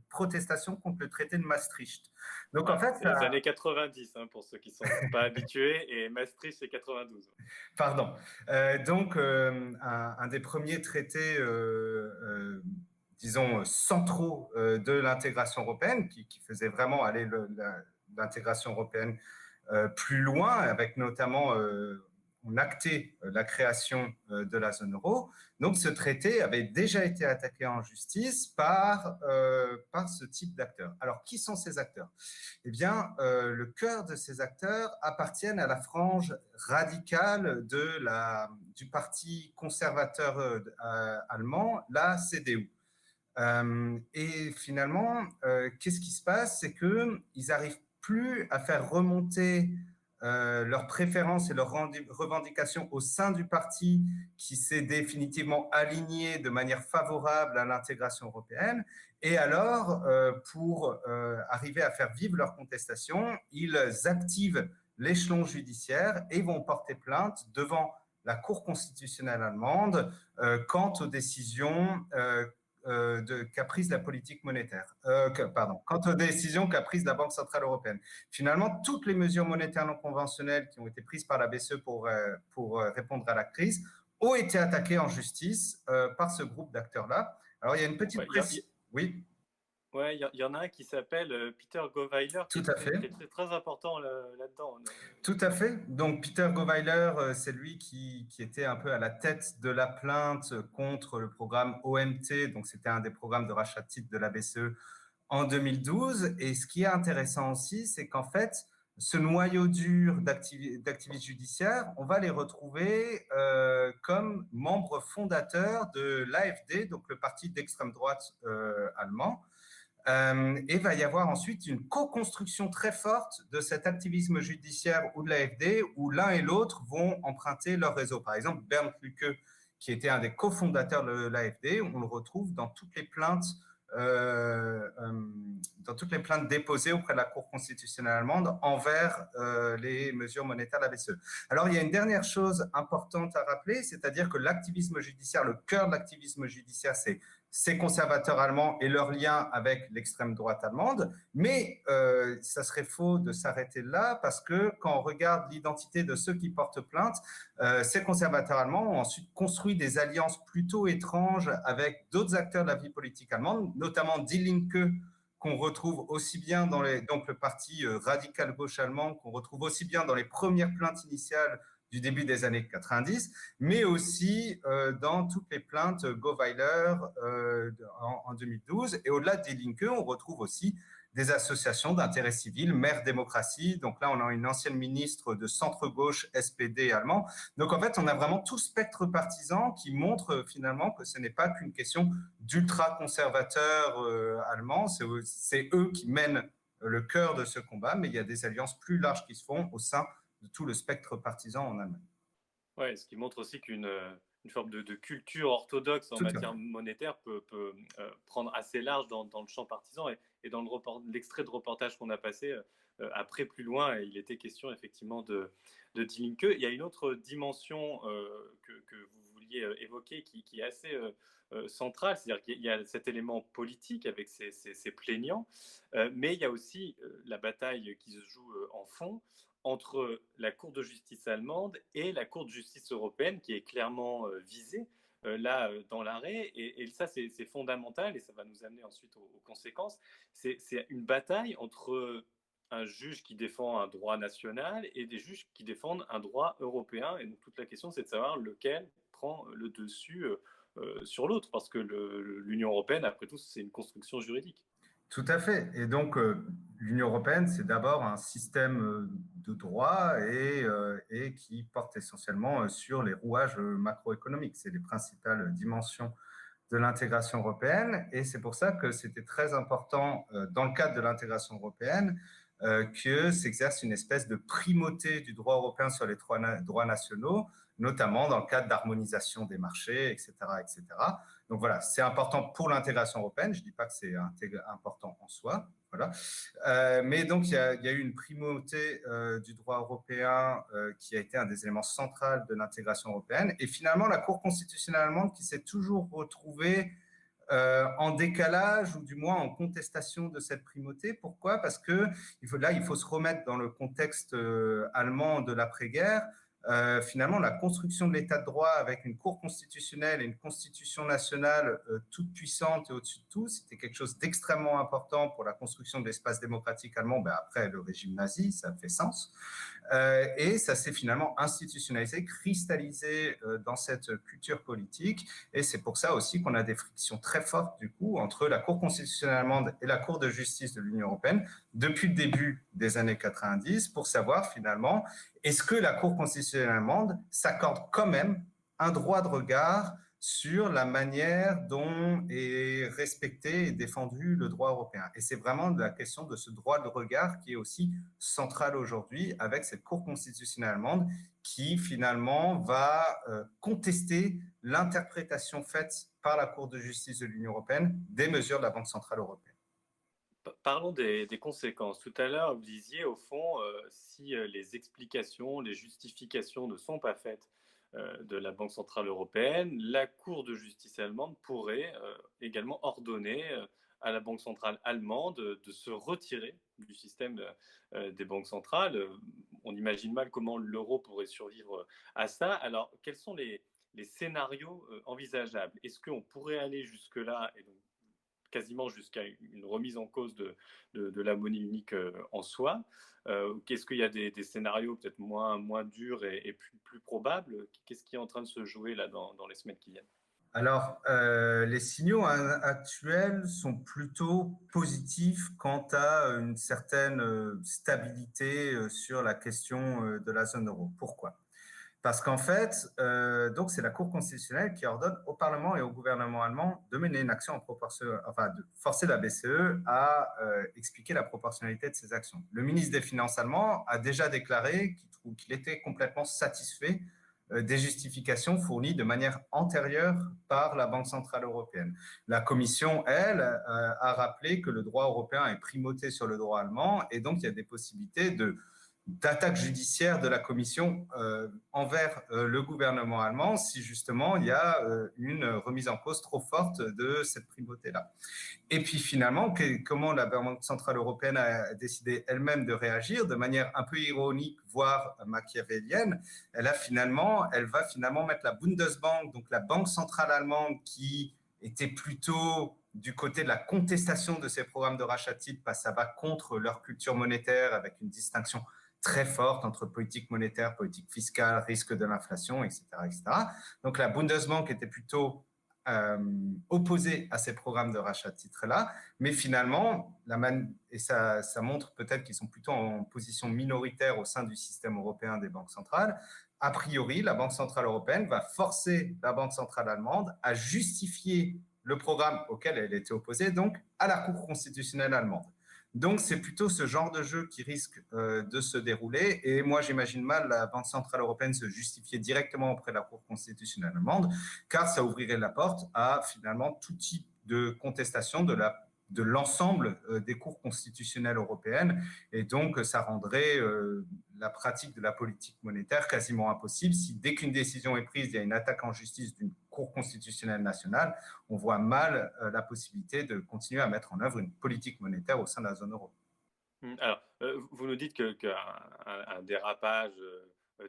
protestation contre le traité de Maastricht. Donc, en fait, c'est les années 90, pour ceux qui ne sont pas habitués, et Maastricht, c'est 92. Pardon. Donc, un des premiers traités disons, centraux de l'intégration européenne, qui faisait vraiment aller l'intégration européenne plus loin, avec notamment, on actait la création de la zone euro. Donc, ce traité avait déjà été attaqué en justice par ce type d'acteurs. Alors, qui sont ces acteurs? Eh bien, le cœur de ces acteurs appartiennent à la frange radicale du parti conservateur allemand, la CDU. Et finalement, qu'est-ce qui se passe? C'est qu'ils n'arrivent plus à faire remonter leurs préférences et leurs revendications au sein du parti qui s'est définitivement aligné de manière favorable à l'intégration européenne. Et alors, pour arriver à faire vivre leur contestation, ils activent l'échelon judiciaire et vont porter plainte devant la Cour constitutionnelle allemande quant aux décisions qu'a prise la politique monétaire, quant aux décisions qu'a prise la Banque centrale européenne. Finalement, toutes les mesures monétaires non conventionnelles qui ont été prises par la BCE pour répondre à la crise ont été attaquées en justice par ce groupe d'acteurs-là. Alors, il y a une petite Oui. Ouais, il y en a un qui s'appelle Peter Goweiler, Tout à fait. qui est très, très important là-dedans. Tout à fait. Donc Peter Goweiler, c'est lui qui était un peu à la tête de la plainte contre le programme OMT, donc c'était un des programmes de rachat de titres de la BCE en 2012. Et ce qui est intéressant aussi, c'est qu'en fait, ce noyau dur d'activistes judiciaires, on va les retrouver comme membres fondateurs de l'AfD, donc le parti d'extrême droite allemand. Et va y avoir ensuite une co-construction très forte de cet activisme judiciaire ou de l'AfD, où l'un et l'autre vont emprunter leur réseau. Par exemple, Bernd Lucke, qui était un des cofondateurs de l'AfD, on le retrouve dans toutes les plaintes déposées auprès de la Cour constitutionnelle allemande envers les mesures monétaires de la BCE. Alors, il y a une dernière chose importante à rappeler, c'est-à-dire que l'activisme judiciaire, le cœur de l'activisme judiciaire, c'est ces conservateurs allemands et leur lien avec l'extrême droite allemande. Mais ça serait faux de s'arrêter là, parce que quand on regarde l'identité de ceux qui portent plainte, ces conservateurs allemands ont ensuite construit des alliances plutôt étranges avec d'autres acteurs de la vie politique allemande, notamment Die Linke, qu'on retrouve aussi bien dans donc le parti radical gauche allemand, qu'on retrouve aussi bien dans les premières plaintes initiales du début des années 90, mais aussi dans toutes les plaintes Goweiler en 2012. Et au-delà des Linke, on retrouve aussi des associations d'intérêt civil, Mère Démocratie. Donc là, on a une ancienne ministre de centre-gauche SPD allemand. Donc en fait, on a vraiment tout spectre partisan qui montre finalement que ce n'est pas qu'une question d'ultra-conservateurs allemands. C'est eux qui mènent le cœur de ce combat, mais il y a des alliances plus larges qui se font au sein de tout le spectre partisan en Allemagne. Ouais, ce qui montre aussi qu'une forme de culture orthodoxe en matière monétaire peut prendre assez large dans le champ partisan. Et dans l'extrait de reportage qu'on a passé, après plus loin, il était question effectivement de Die Linke. Il y a une autre dimension que vous vouliez évoquer qui est assez centrale, c'est-à-dire qu'il y a cet élément politique avec ces plaignants, mais il y a aussi la bataille qui se joue en fond entre la Cour de justice allemande et la Cour de justice européenne, qui est clairement visée là dans l'arrêt. Et ça, c'est fondamental, et ça va nous amener ensuite aux conséquences. C'est une bataille entre un juge qui défend un droit national et des juges qui défendent un droit européen. Et donc toute la question, c'est de savoir lequel prend le dessus sur l'autre, parce que l'Union européenne, après tout, c'est une construction juridique. Tout à fait. Et donc, l'Union européenne, c'est d'abord un système de droit et qui porte essentiellement sur les rouages macroéconomiques. C'est les principales dimensions de l'intégration européenne. Et c'est pour ça que c'était très important, dans le cadre de l'intégration européenne, que s'exerce une espèce de primauté du droit européen sur les droits nationaux, notamment dans le cadre d'harmonisation des marchés, etc., etc. Donc voilà, c'est important pour l'intégration européenne. Je ne dis pas que c'est important en soi. Voilà. Mais donc, il y a eu une primauté du droit européen qui a été un des éléments centraux de l'intégration européenne. Et finalement, la Cour constitutionnelle allemande qui s'est toujours retrouvée en décalage ou du moins en contestation de cette primauté. Pourquoi ? Parce que là, il faut se remettre dans le contexte allemand de l'après-guerre. Finalement, la construction de l'état de droit avec une cour constitutionnelle et une constitution nationale toute puissante et au-dessus de tout, c'était quelque chose d'extrêmement important pour la construction de l'espace démocratique allemand. Après le régime nazi, ça fait sens. Et ça s'est finalement institutionnalisé, cristallisé dans cette culture politique. Et c'est pour ça aussi qu'on a des frictions très fortes, du coup, entre la Cour constitutionnelle allemande et la Cour de justice de l'Union européenne depuis le début des années 90, pour savoir finalement, est-ce que la Cour constitutionnelle allemande s'accorde quand même un droit de regard sur la manière dont est respecté et défendu le droit européen. Et c'est vraiment la question de ce droit de regard qui est aussi centrale aujourd'hui, avec cette Cour constitutionnelle allemande qui finalement va contester l'interprétation faite par la Cour de justice de l'Union européenne des mesures de la Banque centrale européenne. Parlons des conséquences. Tout à l'heure, vous disiez, au fond, si les explications, les justifications ne sont pas faites de la Banque centrale européenne, la Cour de justice allemande pourrait également ordonner à la Banque centrale allemande de se retirer du système des banques centrales. On imagine mal comment l'euro pourrait survivre à ça. Alors, quels sont les scénarios envisageables ? Est-ce qu'on pourrait aller jusque-là et donc quasiment jusqu'à une remise en cause de la monnaie unique en soi. Qu'est-ce qu'il y a des scénarios peut-être moins durs et plus probables? Qu'est-ce qui est en train de se jouer là dans les semaines qui viennent? Alors, les signaux actuels sont plutôt positifs quant à une certaine stabilité sur la question de la zone euro. Pourquoi? Parce qu'en fait, donc c'est la Cour constitutionnelle qui ordonne au Parlement et au gouvernement allemand de mener une action en proportion, enfin de forcer la BCE à expliquer la proportionnalité de ses actions. Le ministre des Finances allemand a déjà déclaré qu'il était complètement satisfait des justifications fournies de manière antérieure par la Banque centrale européenne. La Commission, elle, a rappelé que le droit européen est primauté sur le droit allemand et donc il y a des possibilités d'attaque judiciaire de la Commission envers le gouvernement allemand si justement il y a une remise en cause trop forte de cette primauté-là. Et puis finalement, comment la Banque centrale européenne a décidé elle-même de réagir de manière un peu ironique, voire machiavélienne. Elle va finalement mettre la Bundesbank, donc la banque centrale allemande qui était plutôt du côté de la contestation de ces programmes de rachat de titres, parce que ça va contre leur culture monétaire avec une distinction très forte entre politique monétaire, politique fiscale, risque de l'inflation, etc., etc. Donc la Bundesbank était plutôt opposée à ces programmes de rachat de titres-là, mais finalement, et ça montre peut-être qu'ils sont plutôt en position minoritaire au sein du système européen des banques centrales, a priori, la Banque centrale européenne va forcer la Banque centrale allemande à justifier le programme auquel elle était opposée, donc à la Cour constitutionnelle allemande. Donc, c'est plutôt ce genre de jeu qui risque de se dérouler. Et moi, j'imagine mal la Banque centrale européenne se justifier directement auprès de la Cour constitutionnelle allemande, car ça ouvrirait la porte à finalement tout type de contestation de l'ensemble des cours constitutionnelles européennes. Et donc, ça rendrait la pratique de la politique monétaire quasiment impossible si, dès qu'une décision est prise, il y a une attaque en justice d'une Cour constitutionnelle nationale, on voit mal la possibilité de continuer à mettre en œuvre une politique monétaire au sein de la zone euro. Alors, vous nous dites qu'un dérapage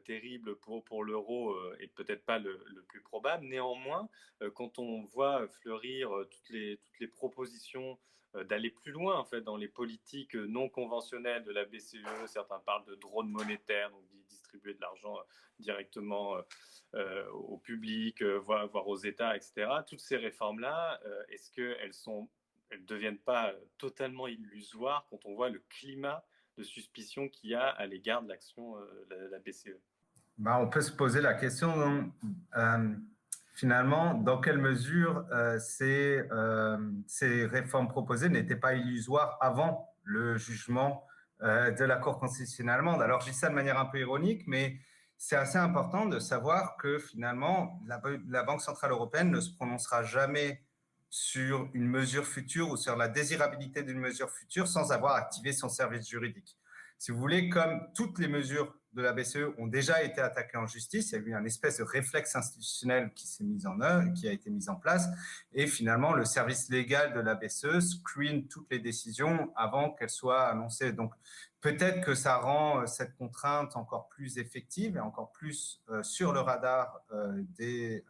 terrible pour l'euro est peut-être pas le plus probable. Néanmoins, quand on voit fleurir toutes les propositions d'aller plus loin en fait dans les politiques non conventionnelles de la BCE, certains parlent de drone monétaire, donc distribuer de l'argent directement au public, voire aux États, etc. Toutes ces réformes-là, est-ce qu'elles ne deviennent pas totalement illusoires quand on voit le climat de suspicion qu'il y a à l'égard de l'action de la BCE? On peut se poser la question, finalement, dans quelle mesure ces réformes proposées n'étaient pas illusoires avant le jugement de la Cour constitutionnelle allemande. Alors, je dis ça de manière un peu ironique, mais c'est assez important de savoir que finalement, la Banque centrale européenne ne se prononcera jamais sur une mesure future ou sur la désirabilité d'une mesure future sans avoir activé son service juridique. Si vous voulez, comme toutes les mesures de la BCE ont déjà été attaquées en justice, il y a eu un espèce de réflexe institutionnel qui s'est mis en œuvre, qui a été mis en place, et finalement le service légal de la BCE screen toutes les décisions avant qu'elles soient annoncées. Donc peut-être que ça rend cette contrainte encore plus effective et encore plus sur le radar des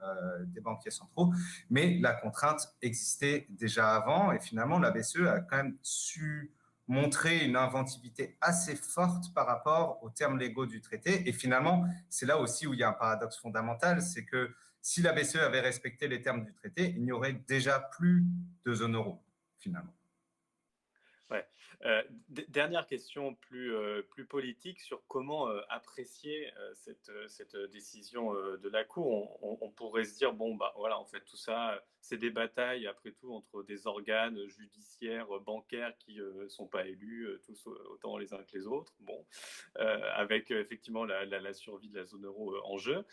banquiers centraux, mais la contrainte existait déjà avant, et finalement la BCE a quand même su montrer une inventivité assez forte par rapport aux termes légaux du traité. Et finalement, c'est là aussi où il y a un paradoxe fondamental, c'est que si la BCE avait respecté les termes du traité, il n'y aurait déjà plus de zone euro, finalement. Ouais. Dernière question plus politique sur comment apprécier cette décision de la Cour. On pourrait se dire, bon, bah voilà, en fait, tout ça, c'est des batailles, après tout, entre des organes judiciaires, bancaires qui ne sont pas élus, tous autant les uns que les autres. Bon, avec effectivement la survie de la zone euro en jeu.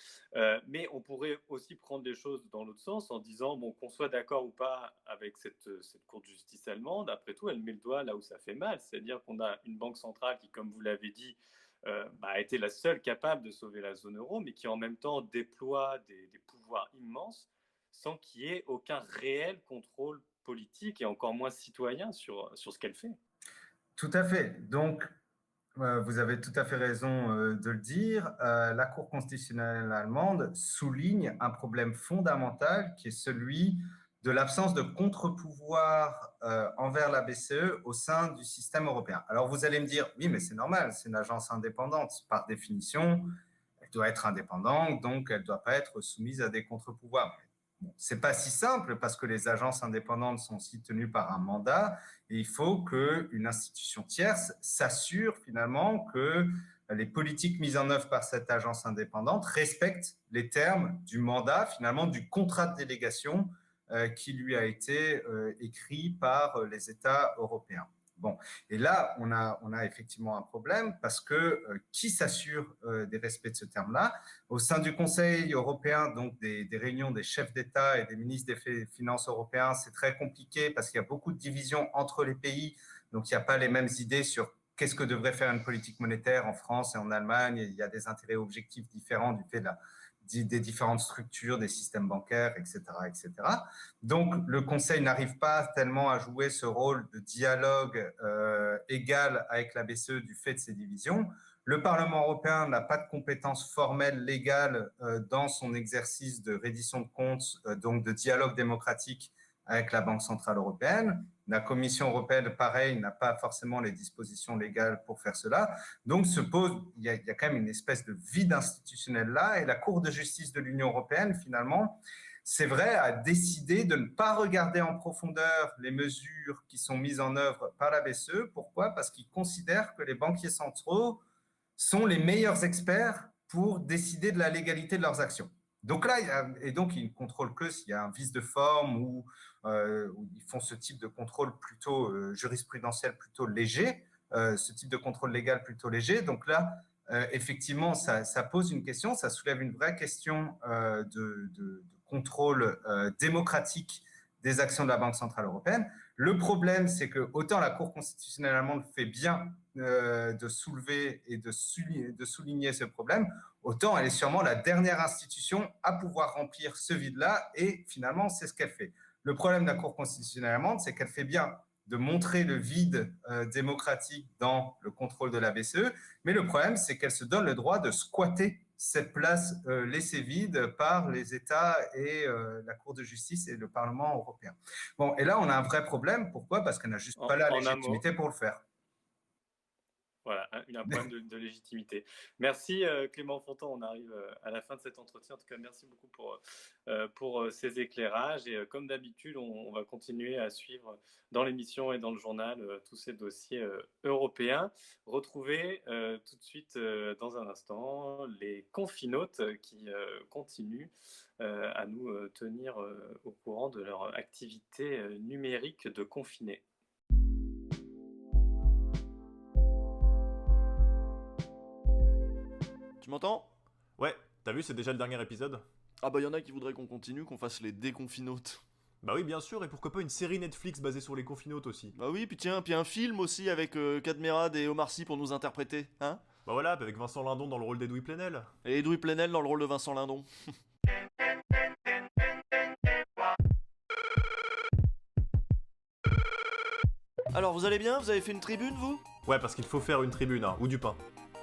Mais on pourrait aussi prendre les choses dans l'autre sens en disant, bon, qu'on soit d'accord ou pas avec cette Cour de justice allemande, après tout, elle met le doigt là où ça fait mal. C'est-à-dire qu'on a une banque centrale qui, comme vous l'avez dit, a été la seule capable de sauver la zone euro, mais qui en même temps déploie des pouvoirs immenses sans qu'il y ait aucun réel contrôle politique et encore moins citoyen sur ce qu'elle fait. Tout à fait. Donc, vous avez tout à fait raison de le dire. La Cour constitutionnelle allemande souligne un problème fondamental qui est celui de l'absence de contre-pouvoir envers la BCE au sein du système européen. Alors vous allez me dire, oui, mais c'est normal, c'est une agence indépendante. Par définition, elle doit être indépendante, donc elle ne doit pas être soumise à des contre-pouvoirs. Bon, ce n'est pas si simple parce que les agences indépendantes sont aussi tenues par un mandat et il faut qu'une institution tierce s'assure finalement que les politiques mises en œuvre par cette agence indépendante respectent les termes du mandat, finalement du contrat de délégation qui lui a été écrit par les États européens. Bon, et là, on a effectivement un problème parce que qui s'assure des respects de ce terme-là? Au sein du Conseil européen, donc des réunions des chefs d'État et des ministres des Finances européens, c'est très compliqué parce qu'il y a beaucoup de divisions entre les pays, donc il n'y a pas les mêmes idées sur qu'est-ce que devrait faire une politique monétaire en France et en Allemagne. Il y a des intérêts objectifs différents du fait des différentes structures, des systèmes bancaires, etc., etc. Donc, le Conseil n'arrive pas tellement à jouer ce rôle de dialogue égal avec la BCE du fait de ces divisions. Le Parlement européen n'a pas de compétences formelles légales dans son exercice de reddition de comptes, donc de dialogue démocratique avec la Banque centrale européenne. La Commission européenne, pareil, n'a pas forcément les dispositions légales pour faire cela. Donc, il y a quand même une espèce de vide institutionnel là. Et la Cour de justice de l'Union européenne, finalement, c'est vrai, a décidé de ne pas regarder en profondeur les mesures qui sont mises en œuvre par la BCE. Pourquoi? Parce qu'ils considèrent que les banquiers centraux sont les meilleurs experts pour décider de la légalité de leurs actions. Donc là, ils ne contrôlent que s'il y a un vice de forme ou ils font ce type de contrôle plutôt jurisprudentiel, plutôt léger, ce type de contrôle légal plutôt léger. Donc là, effectivement, ça pose une question, ça soulève une vraie question de contrôle démocratique des actions de la Banque centrale européenne. Le problème, c'est que autant la Cour constitutionnelle allemande fait bien de soulever et de souligner ce problème, autant elle est sûrement la dernière institution à pouvoir remplir ce vide-là, et finalement, c'est ce qu'elle fait. Le problème de la Cour constitutionnelle allemande, c'est qu'elle fait bien de montrer le vide démocratique dans le contrôle de la BCE, mais le problème, c'est qu'elle se donne le droit de squatter cette place laissée vide par les États et la Cour de justice et le Parlement européen. Bon, et là, on a un vrai problème. Pourquoi? Parce qu'elle n'a juste pas la légitimité pour le faire. Voilà, un problème de légitimité. Merci Clément Fontan, on arrive à la fin de cet entretien. En tout cas, merci beaucoup pour ces éclairages. Et comme d'habitude, on va continuer à suivre dans l'émission et dans le journal tous ces dossiers européens. Retrouvez tout de suite, dans un instant, les confinautes qui continuent à nous tenir au courant de leur activité numérique de confinés. Tu m'entends? Ouais, t'as vu, c'est déjà le dernier épisode? Ah bah y'en a qui voudraient qu'on continue, qu'on fasse les déconfinautes. Bah oui, bien sûr, et pourquoi pas une série Netflix basée sur les confinautes aussi? Bah oui, puis tiens, puis un film aussi avec Cadmerade et Omar Sy pour nous interpréter, hein? Bah voilà, avec Vincent Lindon dans le rôle d'Edoui Plenel. Et Edoui Plenel dans le rôle de Vincent Lindon. Alors, vous allez bien? Vous avez fait une tribune, vous? Ouais, parce qu'il faut faire une tribune, hein, ou du pain.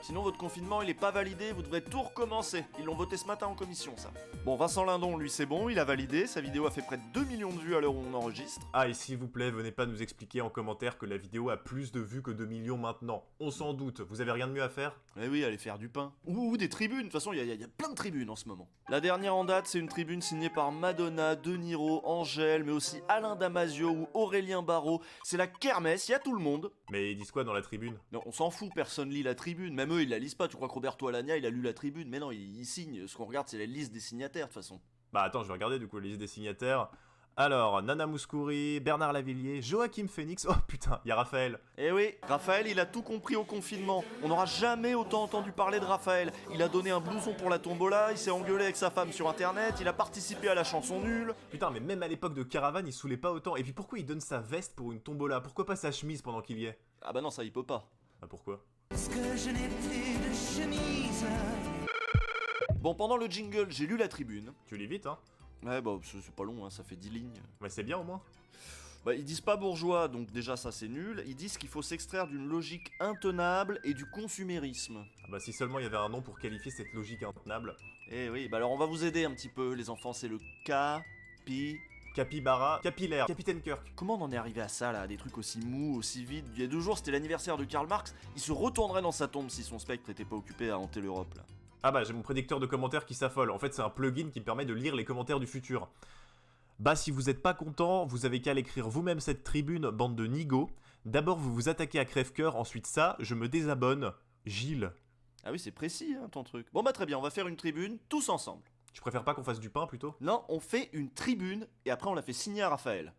Sinon, votre confinement, il est pas validé, vous devrez tout recommencer. Ils l'ont voté ce matin en commission, ça. Bon, Vincent Lindon, lui, c'est bon, il a validé. Sa vidéo a fait près de 2 millions de vues à l'heure où on enregistre. Ah, et s'il vous plaît, venez pas nous expliquer en commentaire que la vidéo a plus de vues que 2 millions maintenant. On s'en doute, vous avez rien de mieux à faire? Eh oui, allez faire du pain. Ou des tribunes, de toute façon, il y a plein de tribunes en ce moment. La dernière en date, c'est une tribune signée par Madonna, De Niro, Angèle, mais aussi Alain Damasio ou Aurélien Barraud. C'est la kermesse, il y a tout le monde. Mais ils disent quoi dans la tribune? Non, on s'en fout, personne lit la tribune. Même eux, ils la lisent pas. Tu crois que Roberto Alagna, il a lu la tribune? Mais non, il signe. Ce qu'on regarde, c'est la liste des signataires, de toute façon. Bah attends, je vais regarder du coup la liste des signataires. Alors, Nana Mouskouri, Bernard Lavillier, Joachim Phoenix, oh putain, il y a Raphaël. Eh oui, Raphaël, il a tout compris au confinement. On n'aura jamais autant entendu parler de Raphaël. Il a donné un blouson pour la tombola, il s'est engueulé avec sa femme sur internet, il a participé à la chanson nulle. Putain, mais même à l'époque de Caravane, il saoulait pas autant. Et puis pourquoi il donne sa veste pour une tombola? Pourquoi pas sa chemise pendant qu'il y est? Ah bah non, ça il peut pas. Ah pourquoi? Parce que je n'ai plus de chemise. Bon, pendant le jingle, j'ai lu la tribune. Tu lis vite, hein? Ouais, bah c'est pas long, hein, ça fait 10 lignes. Ouais, c'est bien au moins. Bah, ils disent pas bourgeois, donc déjà ça c'est nul. Ils disent qu'il faut s'extraire d'une logique intenable et du consumérisme. Ah bah si seulement il y avait un nom pour qualifier cette logique intenable. Eh oui, bah alors on va vous aider un petit peu, les enfants, c'est le Capybara, capillaire, Capitaine Kirk. Comment on en est arrivé à ça là, des trucs aussi mous, aussi vides? Il y a 2 jours c'était l'anniversaire de Karl Marx, il se retournerait dans sa tombe si son spectre était pas occupé à hanter l'Europe là. Ah bah j'ai mon prédicteur de commentaires qui s'affole. En fait c'est un plugin qui me permet de lire les commentaires du futur. Bah si vous êtes pas content, vous avez qu'à l'écrire vous-même cette tribune, bande de nigauds. D'abord vous vous attaquez à Crève-Cœur, ensuite ça, je me désabonne. Gilles. Ah oui c'est précis hein, ton truc. Bon bah très bien, on va faire une tribune tous ensemble. Tu préfères pas qu'on fasse du pain plutôt? Non, on fait une tribune et après on la fait signer à Raphaël.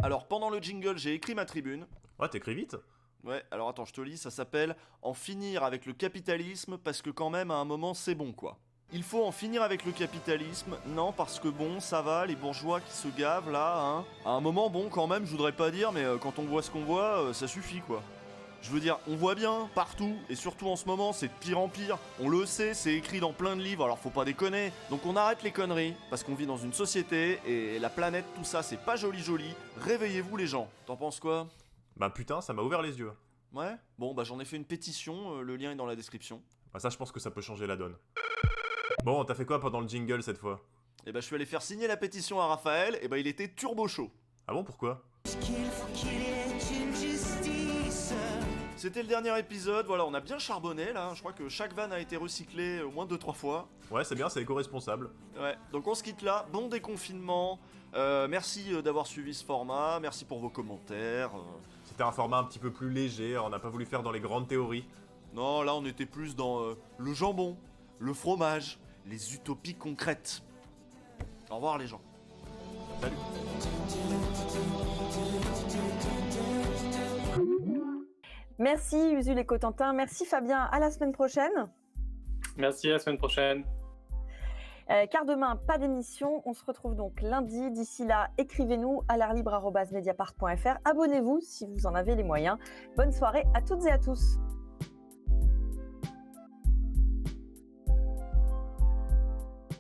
Alors pendant le jingle j'ai écrit ma tribune. Ouais t'écris vite. Ouais, alors attends, je te lis, ça s'appelle « En finir avec le capitalisme parce que quand même à un moment c'est bon quoi ». Il faut en finir avec le capitalisme, non parce que bon, ça va, les bourgeois qui se gavent là, hein. À un moment bon quand même, je voudrais pas dire, mais quand on voit ce qu'on voit, ça suffit quoi. Je veux dire, on voit bien, partout, et surtout en ce moment, c'est de pire en pire. On le sait, c'est écrit dans plein de livres, alors faut pas déconner. Donc on arrête les conneries, parce qu'on vit dans une société, et la planète, tout ça, c'est pas joli. Réveillez-vous les gens. T'en penses quoi? Bah putain, ça m'a ouvert les yeux. Ouais? Bon, bah j'en ai fait une pétition, le lien est dans la description. Bah ça je pense que ça peut changer la donne. Bon, t'as fait quoi pendant le jingle cette fois? Et bah je suis allé faire signer la pétition à Raphaël, et bah il était turbo chaud. Ah bon, pourquoi? C'était le dernier épisode, voilà, on a bien charbonné là, je crois que chaque vanne a été recyclée au moins 2-3 fois. Ouais, c'est bien, c'est éco-responsable. Ouais, donc on se quitte là, bon déconfinement, merci d'avoir suivi ce format, merci pour vos commentaires. C'était un format un petit peu plus léger, on n'a pas voulu faire dans les grandes théories. Non, là on était plus dans le jambon, le fromage, les utopies concrètes. Au revoir les gens. Salut. Merci Usul et Cotentin, merci Fabien, à la semaine prochaine. Merci, à la semaine prochaine. Car demain, pas d'émission, on se retrouve donc lundi. D'ici là, écrivez-nous à l'artlibre@mediapart.fr. Abonnez-vous si vous en avez les moyens. Bonne soirée à toutes et à tous.